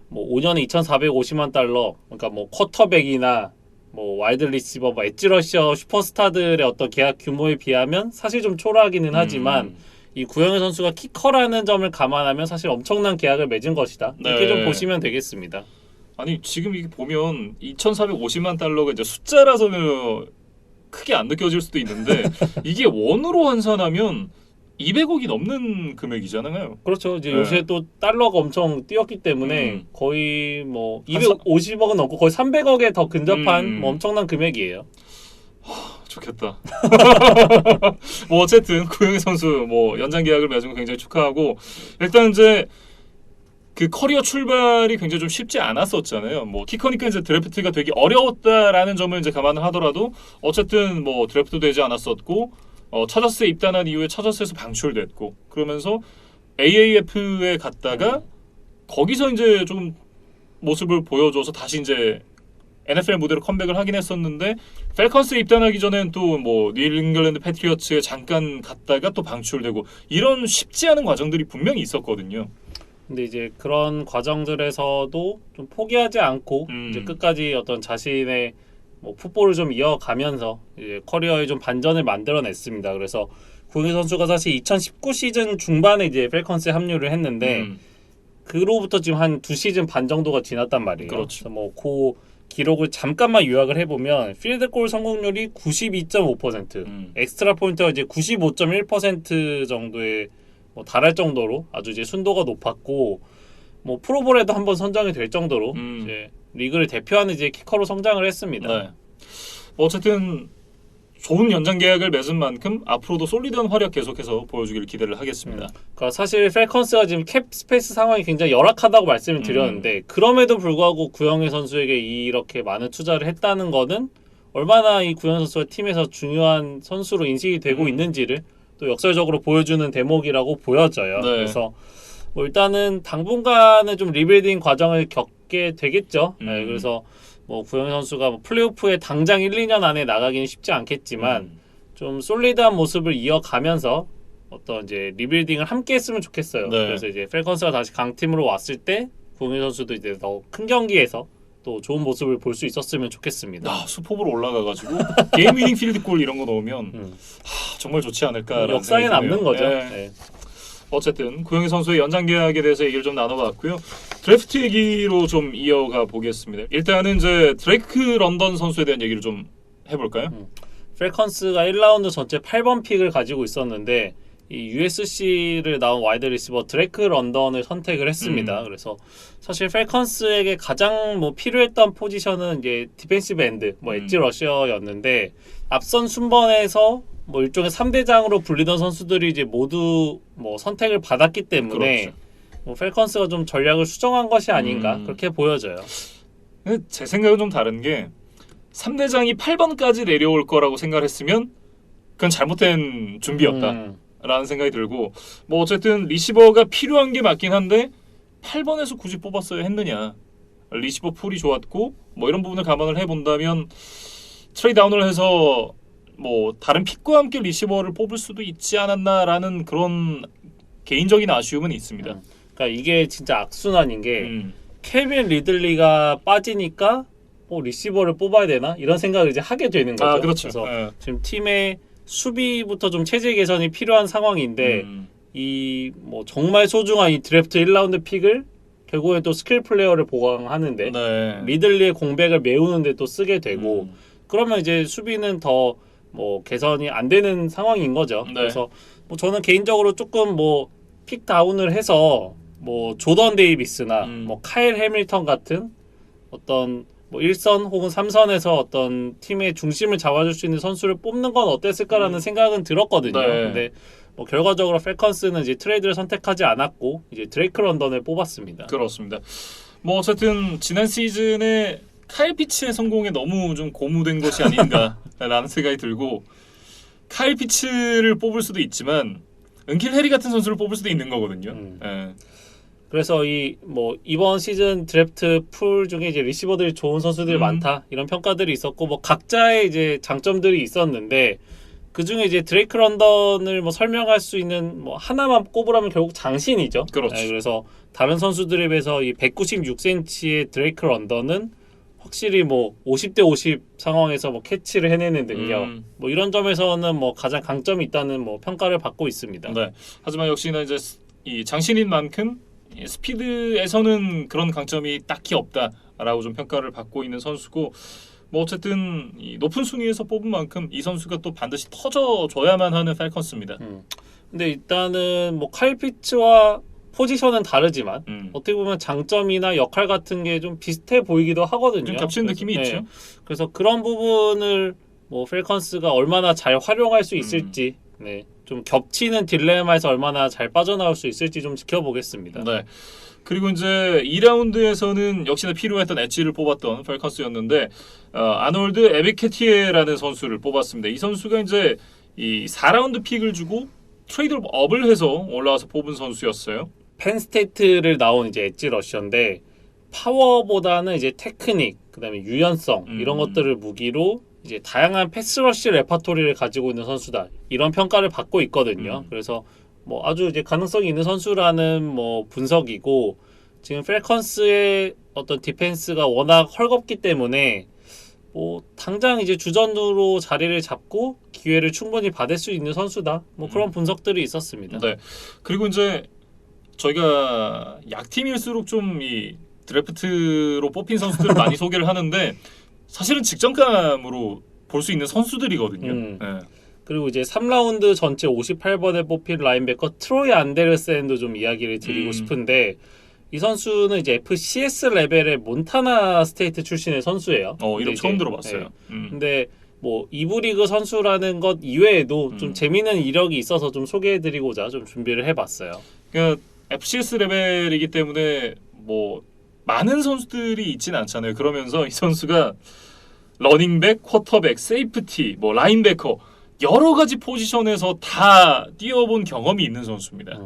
뭐 5년에 2,450만 달러, 그러니까 뭐 쿼터백이나 뭐 와이드 리시버, 뭐 엣지 러셔 슈퍼스타들의 어떤 계약 규모에 비하면 사실 좀 초라하기는 하지만 이 구영애 선수가 키커라는 점을 감안하면 사실 엄청난 계약을 맺은 것이다. 이렇게 네. 좀 보시면 되겠습니다. 아니 지금 이게 보면 2,450만 달러가 이제 숫자라서는 크게 안 느껴질 수도 있는데 이게 원으로 환산하면 200억이 넘는 금액이잖아요. 그렇죠. 이제 네. 요새 또 달러가 엄청 뛰었기 때문에 거의 뭐 250억은 넘고 거의 300억에 더 근접한 뭐 엄청난 금액이에요. 좋겠다. 뭐 어쨌든 구영애 선수 뭐 연장 계약을 맺은 거 굉장히 축하하고 일단 이제 그 커리어 출발이 굉장히 좀 쉽지 않았었잖아요. 뭐 키커니까 이제 드래프트가 되게 어려웠다라는 점을 이제 감안을 하더라도 어쨌든 뭐 드래프트 되지 않았었고 차저스에 입단한 이후에 차저스에서 방출됐고 그러면서 AAF에 갔다가 거기서 이제 좀 모습을 보여줘서 다시 이제 NFL 무대로 컴백을 하긴 했었는데 펠컨스에 입단하기 전엔 또 뭐 뉴잉글랜드 패트리어츠에 잠깐 갔다가 또 방출되고 이런 쉽지 않은 과정들이 분명히 있었거든요. 근데 이제 그런 과정들에서도 좀 포기하지 않고 이제 끝까지 어떤 자신의 뭐 풋볼을 좀 이어가면서 이제 커리어에 좀 반전을 만들어냈습니다. 그래서 구영애 선수가 사실 2019 시즌 중반에 이제 펠컨스에 합류를 했는데 그로부터 지금 한 2시즌 반 정도가 지났단 말이에요. 그렇죠. 그래서 뭐 그 기록을 잠깐만 요약을 해보면 필드골 성공률이 92.5%, 엑스트라 포인트가 이제 95.1% 정도에 뭐 달할 정도로 아주 이제 순도가 높았고 뭐 프로볼에도 한번 선정이 될 정도로 이제 리그를 대표하는 이제 키커로 성장을 했습니다. 네. 뭐 어쨌든 좋은 연장 계약을 맺은 만큼 앞으로도 솔리드한 활약 계속해서 보여주기를 기대를 하겠습니다. 그러니까 사실 펠컨스가 지금 캡 스페이스 상황이 굉장히 열악하다고 말씀을 드렸는데 그럼에도 불구하고 구영애 선수에게 이렇게 많은 투자를 했다는 거는 얼마나 이 구영애 선수가 팀에서 중요한 선수로 인식이 되고 있는지를 또 역설적으로 보여주는 대목이라고 보여져요. 네. 그래서 뭐 일단은 당분간은 좀 리빌딩 과정을 겪게 되겠죠. 네, 그래서 뭐 구영애 선수가 뭐 플레이오프에 당장 1, 2년 안에 나가기는 쉽지 않겠지만 좀 솔리드한 모습을 이어가면서 어떤 이제 리빌딩을 함께 했으면 좋겠어요. 네. 그래서 이제 펠컨스가 다시 강팀으로 왔을 때 구영애 선수도 이제 더 큰 경기에서 또 좋은 모습을 볼 수 있었으면 좋겠습니다. 수포으로 올라가가지고 게임 위닝 필드골 이런 거 넣으면 정말 좋지 않을까. 역사에 남는 거죠. 네. 네. 어쨌든 구영애 선수의 연장 계약에 대해서 얘기를 좀 나눠봤고요. 드래프트 얘기로 좀 이어가 보겠습니다. 일단은 이제 드레이크 런던 선수에 대한 얘기를 좀 해볼까요? 펠컨스가 1라운드 전체 8번 픽을 가지고 있었는데 이 USC를 나온 와이드 리시버 드레이크 런던을 선택을 했습니다. 그래서 사실 펠컨스에게 가장 뭐 필요했던 포지션은 이제 디펜시브 엔드, 뭐 엣지 러셔였는데 앞선 순번에서 뭐 일종의 3대장으로 불리던 선수들이 이제 모두 뭐 선택을 받았기 때문에 그렇죠. 뭐 펠컨스가 좀 전략을 수정한 것이 아닌가 그렇게 보여져요. 근데 제 생각은 좀 다른 게 3대장이 8번까지 내려올 거라고 생각했으면 그건 잘못된 준비였다 라는 생각이 들고 뭐 어쨌든 리시버가 필요한 게 맞긴 한데 8번에서 굳이 뽑았어야 했느냐. 리시버 풀이 좋았고 뭐 이런 부분을 감안을 해본다면 트레이드다운을 해서 뭐 다른 픽과 함께 리시버를 뽑을 수도 있지 않았나라는 그런 개인적인 아쉬움은 있습니다. 그러니까 이게 진짜 악순환인 게 케빈 리들리가 빠지니까 리시버를 뽑아야 되나 이런 생각을 이제 하게 되는 거죠. 그렇죠. 그래서 지금 팀의 수비부터 좀 체제 개선이 필요한 상황인데 이 뭐 정말 소중한 이 드래프트 1라운드 픽을 결국에 또 스킬 플레이어를 보강하는데 리들리의 공백을 메우는데 또 쓰게 되고 그러면 이제 수비는 더 뭐 개선이 안 되는 상황인 거죠. 그래서 뭐 저는 개인적으로 조금 뭐 픽 다운을 해서 뭐 조던 데이비스나 뭐 카일 해밀턴 같은 어떤 뭐 1선 혹은 3선에서 어떤 팀의 중심을 잡아줄 수 있는 선수를 뽑는 건 어땠을까라는 생각은 들었거든요. 근데 뭐 결과적으로 펠컨스는 이제 트레이드를 선택하지 않았고 이제 드레이크 런던을 뽑았습니다. 그렇습니다. 뭐 어쨌든 지난 시즌에 카일 피츠의 성공에 너무 좀 고무된 것이 아닌가라는 생각이 들고 카일 피츠를 뽑을 수도 있지만 은킬 해리 같은 선수를 뽑을 수도 있는 거거든요. 그래서 이 뭐 이번 시즌 드래프트 풀 중에 이제 리시버들이 좋은 선수들이 많다 이런 평가들이 있었고 뭐 각자의 이제 장점들이 있었는데 그 중에 이제 드레이크 런던을 뭐 설명할 수 있는 뭐 하나만 꼽으라면 결국 장신이죠. 그렇죠. 그래서 다른 선수들에 비해서 이 196cm의 드레이크 런던은 확실히 뭐 50대 50 상황에서 뭐 캐치를 해내는 능력 뭐 이런 점에서는 뭐 가장 강점이 있다는 뭐 평가를 받고 있습니다. 네. 하지만 역시나 이제 이 장신인 만큼 스피드에서는 그런 강점이 딱히 없다라고 좀 평가를 받고 있는 선수고 뭐 어쨌든 이 높은 순위에서 뽑은 만큼 이 선수가 또 반드시 터져줘야만 하는 펠컨스입니다. 근데 일단은 뭐 카일 피츠와 포지션은 다르지만 어떻게 보면 장점이나 역할 같은 게 좀 비슷해 보이기도 하거든요. 좀 겹치는 느낌이 있죠. 그래서 그런 부분을 뭐 펠컨스가 얼마나 잘 활용할 수 있을지 좀 겹치는 딜레마에서 얼마나 잘 빠져나올 수 있을지 좀 지켜보겠습니다. 네. 그리고 이제 2라운드에서는 역시나 필요했던 엣지를 뽑았던 펠컨스였는데 아놀드 에비케티에라는 선수를 뽑았습니다. 이 선수가 이제 이 4라운드 픽을 주고 트레이드업을 해서 올라와서 뽑은 선수였어요. 펜스테이트를 나온 이제 엣지 러셔인데 파워보다는 이제 테크닉, 그다음에 유연성 이런 것들을 무기로 이제 다양한 패스러시 레퍼토리를 가지고 있는 선수다. 이런 평가를 받고 있거든요. 그래서 뭐 아주 이제 가능성이 있는 선수라는 뭐 분석이고 지금 펠컨스의 어떤 디펜스가 워낙 헐겁기 때문에 뭐 당장 이제 주전으로 자리를 잡고 기회를 충분히 받을 수 있는 선수다. 뭐 그런 분석들이 있었습니다. 네. 그리고 이제 저희가 약팀일수록 좀 이 드래프트로 뽑힌 선수들을 많이 소개를 하는데 사실은 직전감으로 볼 수 있는 선수들이거든요. 네. 그리고 이제 3라운드 전체 58번에 뽑힌 라인베커 트로이 안데르센도 좀 이야기를 드리고 싶은데 이 선수는 이제 FCS 레벨의 몬타나 스테이트 출신의 선수예요. 이름 처음 들어봤어요. 근데 뭐 2부 리그 선수라는 것 이외에도 좀 음. 재미있는 이력이 있어서 좀 소개해드리고자 좀 준비를 해봤어요. 그러니까 FCS 레벨이기 때문에 뭐 많은 선수들이 있진 않잖아요. 그러면서 이 선수가 러닝백, 쿼터백, 세이프티, 뭐 라인베커 여러 가지 포지션에서 다 뛰어본 경험이 있는 선수입니다.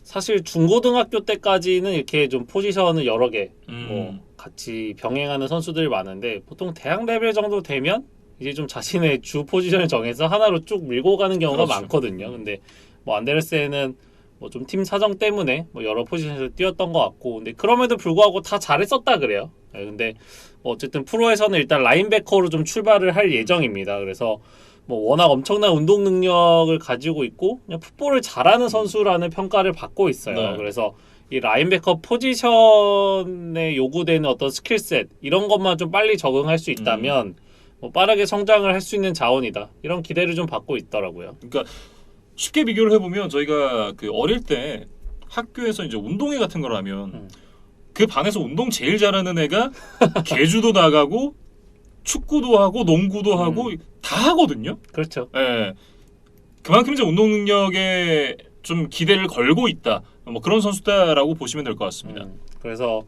사실 중고등학교 때까지는 이렇게 좀 포지션을 여러 개 뭐 음. 같이 병행하는 선수들이 많은데 보통 대학 레벨 정도 되면 이제 좀 자신의 주 포지션을 정해서 하나로 쭉 밀고 가는 경우가 그렇죠. 많거든요. 근데 뭐 안데르센은 뭐 좀 팀 사정 때문에 뭐 여러 포지션에서 뛰었던 것 같고, 근데 그럼에도 불구하고 다 잘했었다 그래요. 근데 뭐 어쨌든 프로에서는 일단 라인베커로 좀 출발을 할 예정입니다. 그래서 뭐 워낙 엄청난 운동 능력을 가지고 있고 그냥 풋볼을 잘하는 선수라는 평가를 받고 있어요. 네. 그래서 이 라인베커 포지션에 요구되는 어떤 스킬셋 이런 것만 좀 빨리 적응할 수 있다면 뭐 빠르게 성장을 할 수 있는 자원이다. 이런 기대를 좀 받고 있더라고요. 그러니까 쉽게 비교를 해보면 저희가 그 어릴 때 학교에서 이제 운동회 같은 걸 하면 그 반에서 운동 제일 잘하는 애가 계주도 나가고 축구도 하고 농구도 하고 다 하거든요. 그렇죠. 예. 그만큼 이제 운동 능력에 좀 기대를 걸고 있다. 뭐 그런 선수다라고 보시면 될 것 같습니다. 그래서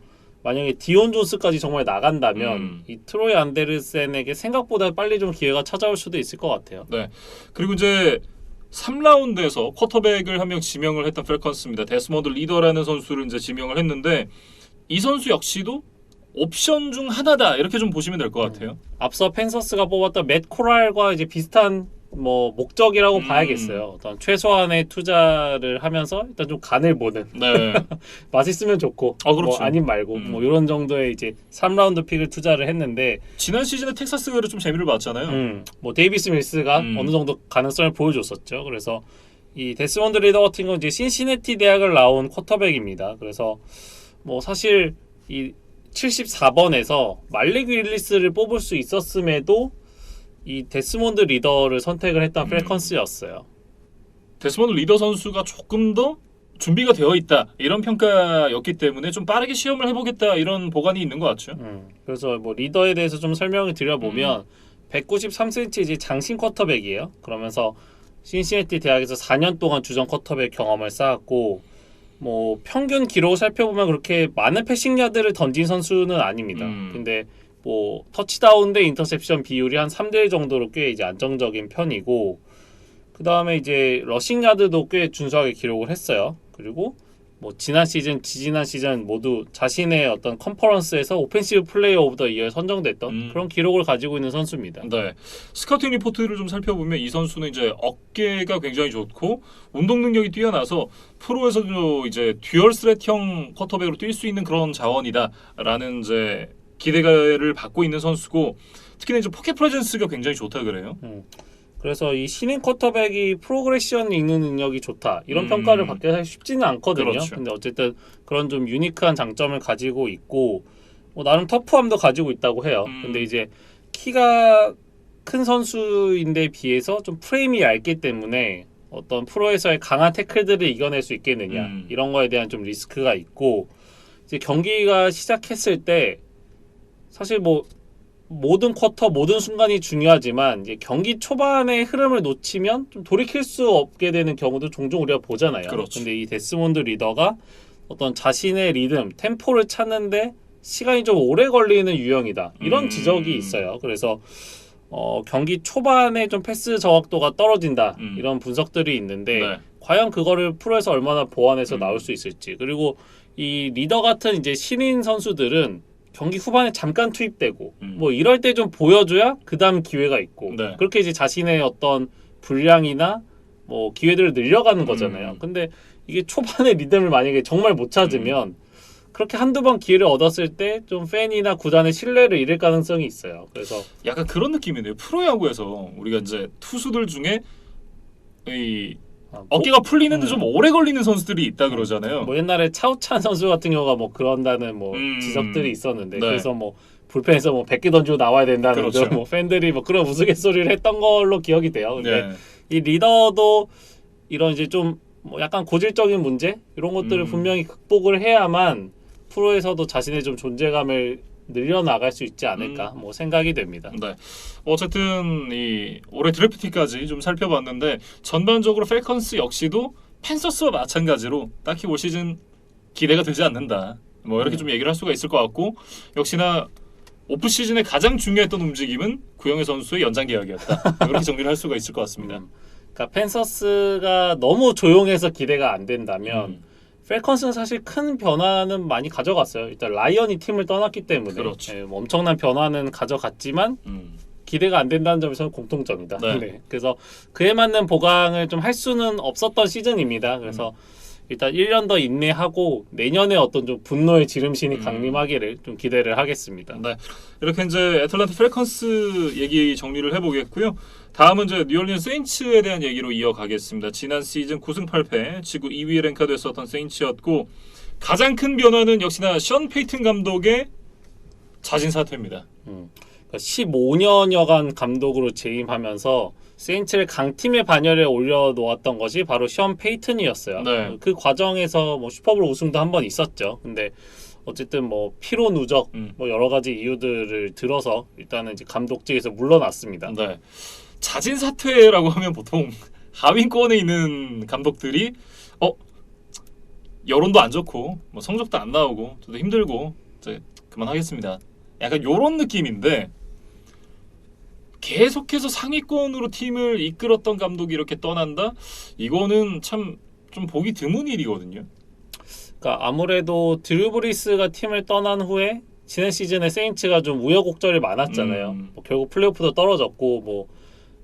만약에 디온 존스까지 정말 나간다면 이 트로이 안데르센에게 생각보다 빨리 좀 기회가 찾아올 수도 있을 것 같아요. 네. 그리고 이제 3라운드에서 쿼터백을 한 명 지명을 했던 펠컨스입니다. 데스먼드 리더라는 선수를 이제 지명을 했는데 이 선수 역시도 옵션 중 하나다 이렇게 좀 보시면 될 것 같아요. 앞서 펜서스가 뽑았던 맷 코랄과 이제 비슷한 뭐 목적이라고 봐야겠어요. 어떤 최소한의 투자를 하면서 일단 좀 간을 보는. 네. 맛있으면 좋고, 그렇죠. 뭐 아님 말고 뭐 이런 정도의 이제 3라운드 픽을 투자를 했는데 지난 시즌에 텍사스가 좀 재미를 봤잖아요. 뭐 데이비스 밀스가 어느 정도 가능성을 보여줬었죠. 그래서 이 데스먼드 리더 같은 경우는 이제 신시내티 대학을 나온 쿼터백입니다. 그래서 뭐 사실 이 74번에서 말렉 윌리스를 뽑을 수 있었음에도 이 데스몬드 리더를 선택을 했던 펠컨스였어요. 데스먼드 리더 선수가 조금 더 준비가 되어 있다 이런 평가였기 때문에 좀 빠르게 시험을 해보겠다 이런 보관이 있는 것 같죠. 그래서 뭐 리더에 대해서 좀 설명을 드려보면 193cm 이제 장신 쿼터백이에요. 그러면서 신시내티 대학에서 4년 동안 주전 쿼터백 경험을 쌓았고 뭐 평균 기록을 살펴보면 그렇게 많은 패싱 야드를 던진 선수는 아닙니다. 근데 뭐 터치다운 대 인터셉션 비율이 한 3대1 정도로 꽤 이제 안정적인 편이고, 그 다음에 이제 러싱 야드도 꽤 준수하게 기록을 했어요. 그리고 뭐 지난 시즌, 지지난 시즌 모두 자신의 어떤 컨퍼런스에서 오펜시브 플레이어 오브 더 이어에 선정됐던 그런 기록을 가지고 있는 선수입니다. 네. 스카우팅 리포트를 좀 살펴보면 이 선수는 이제 어깨가 굉장히 좋고 운동 능력이 뛰어나서 프로에서도 이제 듀얼 스렛형 쿼터백으로 뛸 수 있는 그런 자원이다라는 이제 기대를 받고 있는 선수고, 특히나 이제 포켓 프레젠스가 굉장히 좋다 그래요. 그래서 이 신인 쿼터백이 프로그레션 읽는 능력이 좋다 이런 평가를 받기가 사실 쉽지는 않거든요. 그렇죠. 근데 어쨌든 그런 좀 유니크한 장점을 가지고 있고 뭐 나름 터프함도 가지고 있다고 해요. 근데 이제 키가 큰 선수인데 비해서 좀 프레임이 얇기 때문에 어떤 프로에서의 강한 태클들을 이겨낼 수 있겠느냐 이런 거에 대한 좀 리스크가 있고, 이제 경기가 시작했을 때 사실 뭐 모든 쿼터 모든 순간이 중요하지만 이제 경기 초반의 흐름을 놓치면 좀 돌이킬 수 없게 되는 경우도 종종 우리가 보잖아요. 그렇죠. 근데 이 데스몬드 리더가 어떤 자신의 리듬, 템포를 찾는데 시간이 좀 오래 걸리는 유형이다. 이런 지적이 있어요. 그래서 경기 초반에 좀 패스 정확도가 떨어진다. 이런 분석들이 있는데 네. 과연 그거를 프로에서 얼마나 보완해서 나올 수 있을지. 그리고 이 리더 같은 이제 신인 선수들은 경기 후반에 잠깐 투입되고 뭐 이럴 때 좀 보여줘야 그 다음 기회가 있고 네. 그렇게 이제 자신의 어떤 분량이나 뭐 기회들을 늘려가는 거잖아요. 근데 이게 초반에 리듬을 만약에 정말 못 찾으면 그렇게 한두 번 기회를 얻었을 때 좀 팬이나 구단의 신뢰를 잃을 가능성이 있어요. 그래서 약간 그런 느낌이네요. 프로야구에서 우리가 이제 투수들 중에 이 어깨가 풀리는데 좀 오래 걸리는 선수들이 있다 그러잖아요. 뭐 옛날에 차우찬 선수 같은 경우가 뭐 그런다는 뭐 지적들이 있었는데 네. 그래서 뭐 불펜에서 뭐 100개 던지고 나와야 된다는 그렇죠. 뭐 팬들이 뭐 그런 우스갯소리를 했던 걸로 기억이 돼요. 근데 네. 이 리더도 이런 이제 좀 뭐 약간 고질적인 문제 이런 것들을 분명히 극복을 해야만 프로에서도 자신의 좀 존재감을 늘려나갈 수 있지 않을까 뭐 생각이 됩니다. 네. 어쨌든 이 올해 드래프트까지 좀 살펴봤는데 전반적으로 펠컨스 역시도 팬서스와 마찬가지로 딱히 올 시즌 기대가 되지 않는다. 뭐 이렇게 좀 얘기를 할 수가 있을 것 같고 역시나 오프 시즌에 가장 중요했던 움직임은 구영애 선수의 연장 계약이었다. 이렇게 정리를 할 수가 있을 것 같습니다. 그러니까 팬서스가 너무 조용해서 기대가 안 된다면 펠컨스는 사실 큰 변화는 많이 가져갔어요. 일단 라이언이 팀을 떠났기 때문에 그렇죠. 뭐 엄청난 변화는 가져갔지만 기대가 안 된다는 점에서는 공통점이다. 네. 네. 그래서 그에 맞는 보강을 좀 할 수는 없었던 시즌입니다. 그래서 일단 1년 더 인내하고 내년에 어떤 좀 분노의 지름신이 강림하기를 좀 기대를 하겠습니다. 네. 이렇게 이제 애틀랜타 펠컨스 얘기 정리를 해보겠고요. 다음은 이제 뉴올리언스 세인츠에 대한 얘기로 이어가겠습니다. 지난 시즌 9승 8패, 지구 2위에 랭크됐었던 세인츠였고 가장 큰 변화는 역시나 션 페이튼 감독의 자진 사퇴입니다. 그러니까 15년여간 감독으로 재임하면서 세인츠를 강팀의 반열에 올려놓았던 것이 바로 션 페이튼이었어요. 네. 그 과정에서 뭐 슈퍼볼 우승도 한 번 있었죠. 근데 어쨌든 뭐 피로 누적 뭐 여러 가지 이유들을 들어서 일단은 이제 감독직에서 물러났습니다. 네. 자진 사퇴라고 하면 보통 하위권에 있는 감독들이 여론도 안 좋고 뭐 성적도 안 나오고 저도 힘들고 이제 그만하겠습니다. 약간 요런 느낌인데 계속해서 상위권으로 팀을 이끌었던 감독이 이렇게 떠난다? 이거는 참 좀 보기 드문 일이거든요. 그러니까 아무래도 드류 브리스가 팀을 떠난 후에 지난 시즌에 세인츠가 좀 우여곡절이 많았잖아요. 뭐 결국 플레이오프도 떨어졌고 뭐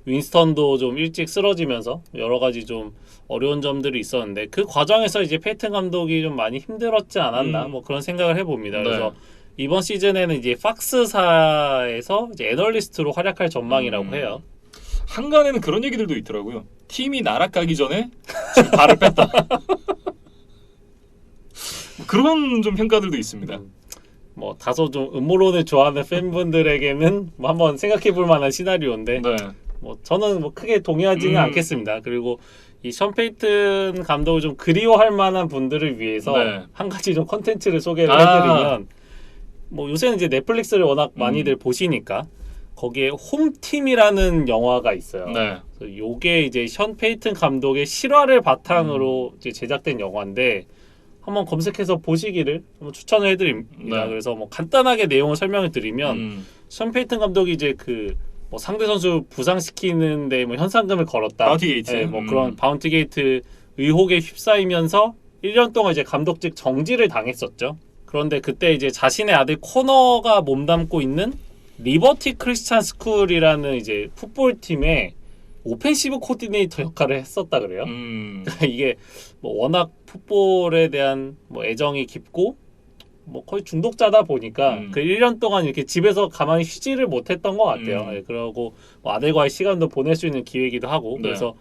윈스턴도 좀 일찍 쓰러지면서 여러 가지 좀 어려운 점들이 있었는데 그 과정에서 이제 페이튼 감독이 좀 많이 힘들었지 않았나 뭐 그런 생각을 해봅니다. 네. 그래서 이번 시즌에는 이제 팍스사에서 이제 애널리스트로 활약할 전망이라고 해요. 한간에는 그런 얘기들도 있더라고요. 팀이 나락가기 전에 지금 발을 뺐다. 그런 좀 평가들도 있습니다. 뭐 다소 좀 음모론을 좋아하는 팬분들에게는 뭐 한번 생각해볼 만한 시나리오인데 네. 뭐 저는 뭐 크게 동의하지는 않겠습니다. 그리고 이 션 페이튼 감독을 좀 그리워할 만한 분들을 위해서 네. 한 가지 좀 컨텐츠를 소개를 해드리면 뭐 요새는 이제 넷플릭스를 워낙 많이들 보시니까 거기에 홈팀이라는 영화가 있어요. 네. 그래서 요게 이제 션 페이튼 감독의 실화를 바탕으로 이제 제작된 영화인데 한번 검색해서 보시기를 한번 추천을 해드립니다. 네. 그래서 뭐 간단하게 내용을 설명을 드리면 션 페이튼 감독이 이제 그 뭐 상대 선수 부상시키는데 뭐 현상금을 걸었다. 바운티 게이트. 네, 뭐 그런 바운티 게이트 의혹에 휩싸이면서 1년 동안 이제 감독직 정지를 당했었죠. 그런데 그때 이제 자신의 아들 코너가 몸담고 있는 리버티 크리스찬 스쿨이라는 이제 풋볼 팀의 오펜시브 코디네이터 역할을 했었다 그래요. 이게 뭐 워낙 풋볼에 대한 뭐 애정이 깊고 뭐 거의 중독자다 보니까 그 1년 동안 이렇게 집에서 가만히 쉬지를 못했던 것 같아요. 네, 그러고 뭐 아들과의 시간도 보낼 수 있는 기회이기도 하고 네. 그래서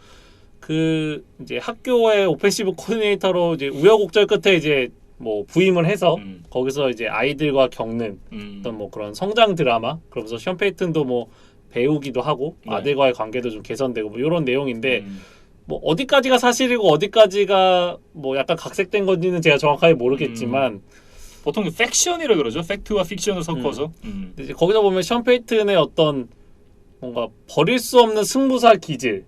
그 이제 학교의 오펜시브 코디네이터로 이제 우여곡절 끝에 이제 뭐 부임을 해서 거기서 이제 아이들과 겪는 어떤 뭐 그런 성장 드라마 그러면서 션 페이튼도 뭐 배우기도 하고 네. 아들과의 관계도 좀 개선되고 뭐 이런 내용인데 뭐 어디까지가 사실이고 어디까지가 뭐 약간 각색된 건지는 제가 정확하게 모르겠지만 보통 팩션이라 그러죠. 팩트와 픽션을 섞어서. 근데 이제 거기서 보면 션 페이튼의 어떤 뭔가 버릴 수 없는 승부사 기질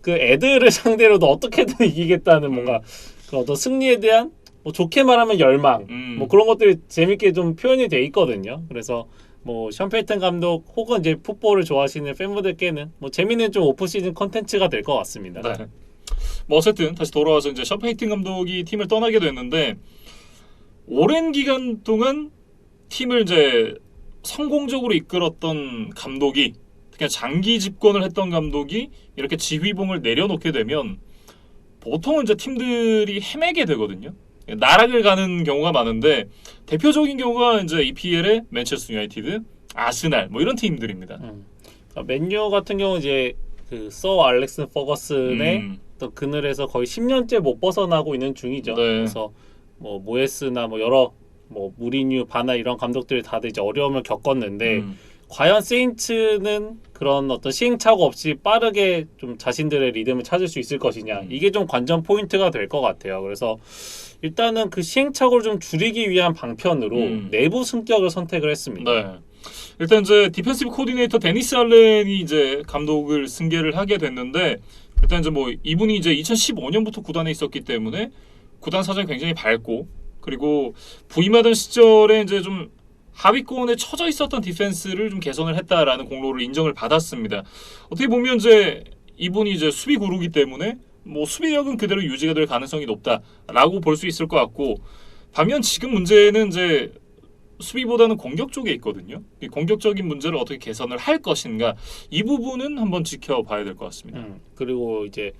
그 애들을 상대로도 어떻게든 이기겠다는 뭔가 그런 어떤 승리에 대한 뭐 좋게 말하면 열망 뭐 그런 것들이 재밌게 좀 표현이 돼 있거든요. 그래서 뭐 션 페이튼 감독 혹은 이제 풋볼을 좋아하시는 팬분들께는 뭐 재밌는 좀 오프 시즌 컨텐츠가 될 것 같습니다. 네. 뭐 어쨌든 다시 돌아와서 이제 션 페이튼 감독이 팀을 떠나게 됐는데 오랜 기간 동안 팀을 이제 성공적으로 이끌었던 감독이 그냥 장기 집권을 했던 감독이 이렇게 지휘봉을 내려놓게 되면 보통은 이제 팀들이 헤매게 되거든요. 나락을 가는 경우가 많은데 대표적인 경우가 이제 EPL의 맨체스터 유나이티드, 아스날 뭐 이런 팀들입니다. 그러니까 맨유 같은 경우 이제 그 서 알렉스 퍼거슨의 또 그늘에서 거의 10년째 못 벗어나고 있는 중이죠. 네. 그래서 뭐 모에스나 뭐 여러 뭐 무리뉴, 바나 이런 감독들이 다들 이제 어려움을 겪었는데 과연 세인츠는 그런 어떤 시행착오 없이 빠르게 좀 자신들의 리듬을 찾을 수 있을 것이냐, 이게 좀 관전 포인트가 될 것 같아요. 그래서 일단은 그 시행착오를 좀 줄이기 위한 방편으로 내부 승격을 선택을 했습니다. 네. 일단 이제 디펜시브 코디네이터 데니스 알렌이 이제 감독을 승계를 하게 됐는데, 일단 이제 뭐 이분이 이제 2015년부터 구단에 있었기 때문에 구단 사정이 굉장히 밝고, 그리고 부임하던 시절에 이제 좀 하위권에 처져 있었던 디펜스를 좀 개선을 했다라는 공로를 인정을 받았습니다. 어떻게 보면 이제 이분이 이제 수비 구루기 때문에 뭐 수비력은 그대로 유지가 될 가능성이 높다라고 볼 수 있을 것 같고, 반면 지금 문제는 이제 수비보다는 공격 쪽에 있거든요. 이 공격적인 문제를 어떻게 개선을 할 것인가, 이 부분은 한번 지켜봐야 될 것 같습니다. 그리고 이제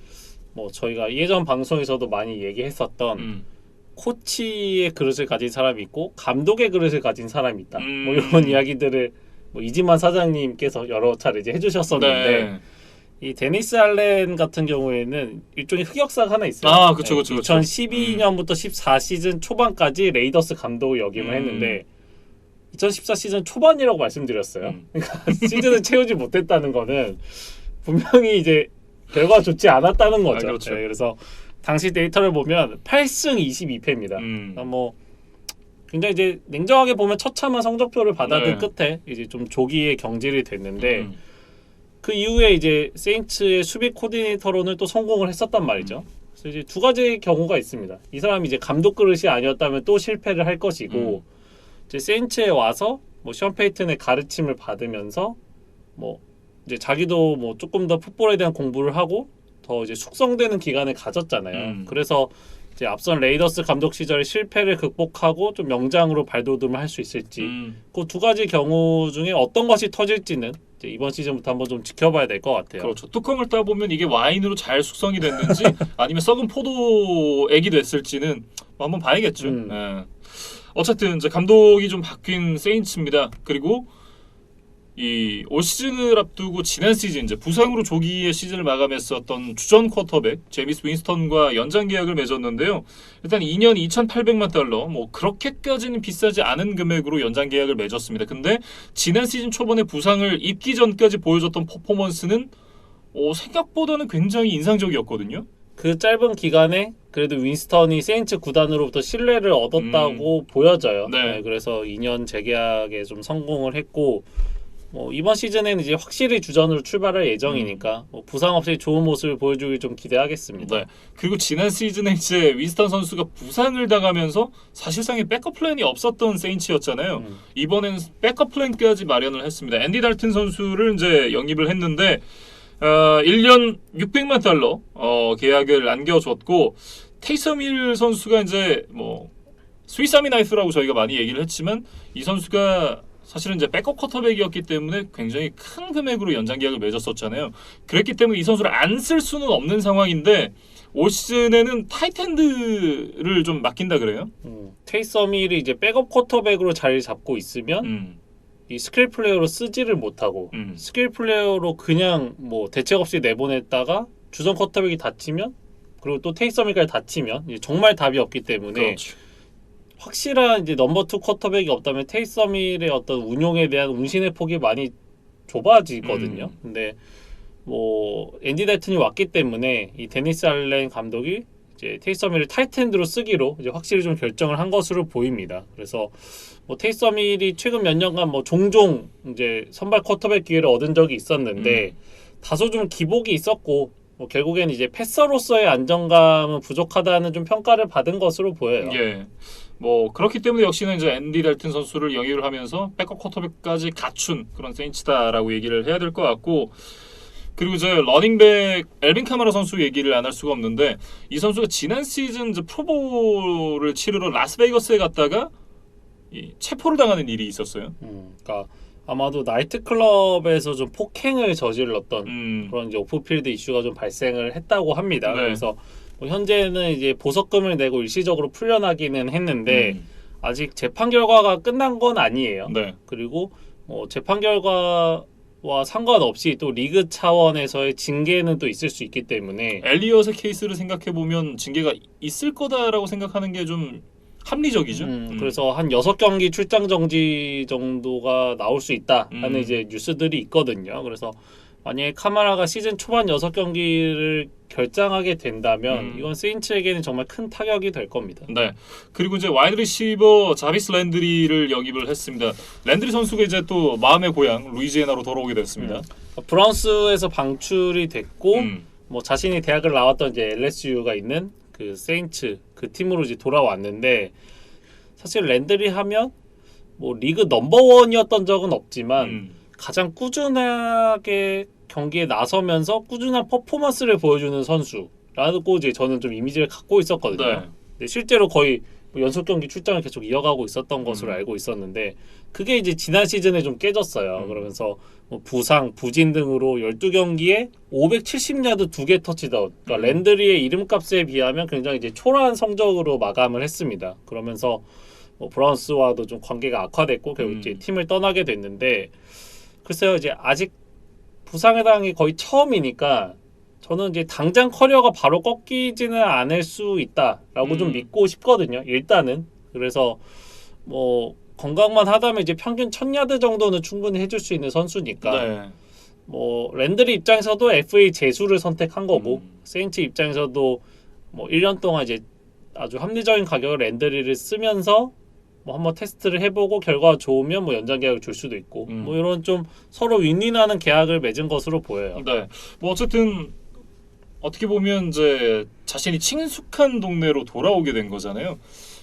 뭐 저희가 예전 방송에서도 많이 얘기했었던 코치의 그릇을 가진 사람이 있고 감독의 그릇을 가진 사람이 있다. 뭐 이런 이야기들을 뭐 이지만 사장님께서 여러 차례 이제 해주셨었는데, 네. 이 데니스 알렌 같은 경우에는 일종의 흑역사가 하나 있어요. 아, 그쵸. 2012년부터 14 시즌 초반까지 레이더스 감독을 역임을 했는데 2014 시즌 초반이라고 말씀드렸어요. 그러니까 시즌을 채우지 못했다는 거는 분명히 이제 결과가 좋지 않았다는 거죠. 그렇죠. 네, 그래서 당시 데이터를 보면 8승 22패입니다. 그러니까 뭐 굉장히 이제 냉정하게 보면 처참한 성적표를 받아든 끝에 이제 좀 조기에 경질이 됐는데 그 이후에 이제 세인츠의 수비 코디네이터로는 또 성공을 했었단 말이죠. 그래서 이제 두 가지 경우가 있습니다. 이 사람이 이제 감독 그릇이 아니었다면 또 실패를 할 것이고, 이제 세인츠에 와서 뭐 션 페이튼의 가르침을 받으면서 뭐 이제 자기도 뭐 조금 더 풋볼에 대한 공부를 하고 더 이제 숙성되는 기간을 가졌잖아요. 그래서 이제 앞선 레이더스 감독 시절의 실패를 극복하고 좀 명장으로 발돋움을 할 수 있을지, 그 두 가지 경우 중에 어떤 것이 터질지는 이제 이번 시즌부터 한번 좀 지켜봐야 될 것 같아요. 그렇죠. 뚜껑을 따보면 이게 와인으로 잘 숙성이 됐는지 아니면 썩은 포도액이 됐을지는 뭐 한번 봐야겠죠. 네. 어쨌든 이제 감독이 좀 바뀐 세인츠입니다. 그리고 이 올 시즌을 앞두고 지난 시즌 이제 부상으로 조기에 시즌을 마감했었던 주전 쿼터백 제미스 윈스턴과 연장 계약을 맺었는데요. 일단 2년 2,800만 달러, 뭐 그렇게까지는 비싸지 않은 금액으로 연장 계약을 맺었습니다. 근데 지난 시즌 초반에 부상을 입기 전까지 보여줬던 퍼포먼스는 생각보다는 굉장히 인상적이었거든요. 그 짧은 기간에 그래도 윈스턴이 세인츠 구단으로부터 신뢰를 얻었다고 보여져요. 네. 네, 그래서 2년 재계약에 좀 성공을 했고, 뭐 이번 시즌에는 이제 확실히 주전으로 출발할 예정이니까 뭐 부상 없이 좋은 모습을 보여주길 좀 기대하겠습니다. 네. 그리고 지난 시즌에 이제 윈스턴 선수가 부상을 당하면서 사실상의 백업 플랜이 없었던 세인츠였잖아요. 이번엔 백업 플랜까지 마련을 했습니다. 앤디 달튼 선수를 이제 영입을 했는데 1년 600만 달러 계약을 안겨줬고, 테이섬 힐 선수가 이제 뭐 스위스아미 나이프라고 저희가 많이 얘기를 했지만, 이 선수가 사실은 이제 백업 쿼터백이었기 때문에 굉장히 큰 금액으로 연장 계약을 맺었었잖아요. 그랬기 때문에 이 선수를 안 쓸 수는 없는 상황인데 올 시즌에는 타이트엔드를 좀 맡긴다 그래요. 테이섬 힐이 이제 백업 쿼터백으로 자리 잡고 있으면 이 스킬 플레이어로 쓰지를 못하고 스킬 플레이어로 그냥 뭐 대책 없이 내보냈다가 주전 쿼터백이 다치면, 그리고 또 테이섬 힐까지 다치면 이제 정말 답이 없기 때문에, 그렇죠. 확실한 이제 넘버 2 쿼터백이 없다면 테이섬 힐의 어떤 운용에 대한 운신의 폭이 많이 좁아지거든요. 근데 뭐 앤디 달튼이 왔기 때문에 이 데니스 알렌 감독이 이제 테이섬 힐을 타이트엔드로 쓰기로 이제 확실히 좀 결정을 한 것으로 보입니다. 그래서 뭐 테이섬 힐이 최근 몇 년간 뭐 종종 이제 선발 쿼터백 기회를 얻은 적이 있었는데 다소 좀 기복이 있었고, 뭐 결국엔 이제 패서로서의 안정감은 부족하다는 좀 평가를 받은 것으로 보여요. 예. 뭐 그렇기 때문에 역시나 이제 앤디 달튼 선수를 영입을 하면서 백업 쿼터백까지 갖춘 그런 세인츠다라고 얘기를 해야 될 것 같고, 그리고 이제 러닝백 엘빈 카마라 선수 얘기를 안 할 수가 없는데, 이 선수가 지난 시즌 이제 프로볼을 치르러 라스베이거스에 갔다가 이 체포를 당하는 일이 있었어요. 그러니까 아마도 나이트클럽에서 좀 폭행을 저질렀던 그런 이제 오프필드 이슈가 좀 발생을 했다고 합니다. 네. 그래서 뭐 현재는 이제 보석금을 내고 일시적으로 풀려나기는 했는데 아직 재판 결과가 끝난 건 아니에요. 네. 그리고 뭐 재판 결과와 상관없이 또 리그 차원에서의 징계는 또 있을 수 있기 때문에, 엘리엇의 케이스를 생각해 보면 징계가 있을 거다라고 생각하는 게 좀 합리적이죠. 그래서 한 6경기 출장 정지 정도가 나올 수 있다 하는 이제 뉴스들이 있거든요. 그래서 만약에 카마라가 시즌 초반 6경기를 결장하게 된다면 이건 세인츠에게는 정말 큰 타격이 될 겁니다. 네. 그리고 이제 와이드 리시버 자비스 랜드리를 영입을 했습니다. 랜드리 선수가 이제 또 마음의 고향 루이지애나로 돌아오게 됐습니다. 브라운스에서 방출이 됐고 뭐 자신이 대학을 나왔던 이제 LSU가 있는 그 세인츠 그 팀으로 이제 돌아왔는데 사실 랜드리 하면 뭐 리그 넘버원이었던 적은 없지만 가장 꾸준하게 경기에 나서면서 꾸준한 퍼포먼스를 보여주는 선수라고 이제 저는 좀 이미지를 갖고 있었거든요. 네. 근데 실제로 거의 뭐 연속 경기 출장을 계속 이어가고 있었던 것으로 알고 있었는데 그게 이제 지난 시즌에 좀 깨졌어요. 그러면서 뭐 부상, 부진 등으로 12경기에 570야드 2개 터치다운. 그러니까 랜드리의 이름값에 비하면 굉장히 이제 초라한 성적으로 마감을 했습니다. 그러면서 뭐 브라운스와도 좀 관계가 악화됐고 결국 이제 팀을 떠나게 됐는데 글쎄요 이제 아직 부상에 당이 거의 처음이니까 저는 이제 당장 커리어가 바로 꺾이지는 않을 수 있다라고 좀 믿고 싶거든요. 일단은 그래서 뭐 건강만 하다면 이제 평균 1000야드 정도는 충분히 해줄 수 있는 선수니까 네. 뭐 랜드리 입장에서도 FA 재수를 선택한 거고 세인츠 입장에서도 뭐 1년 동안 이제 아주 합리적인 가격을 랜드리를 쓰면서 뭐 한번 테스트를 해보고 결과가 좋으면 뭐 연장 계약을 줄 수도 있고 뭐 이런 좀 서로 윈윈하는 계약을 맺은 것으로 보여요. 네. 뭐 어쨌든 어떻게 보면 이제 자신이 친숙한 동네로 돌아오게 된 거잖아요.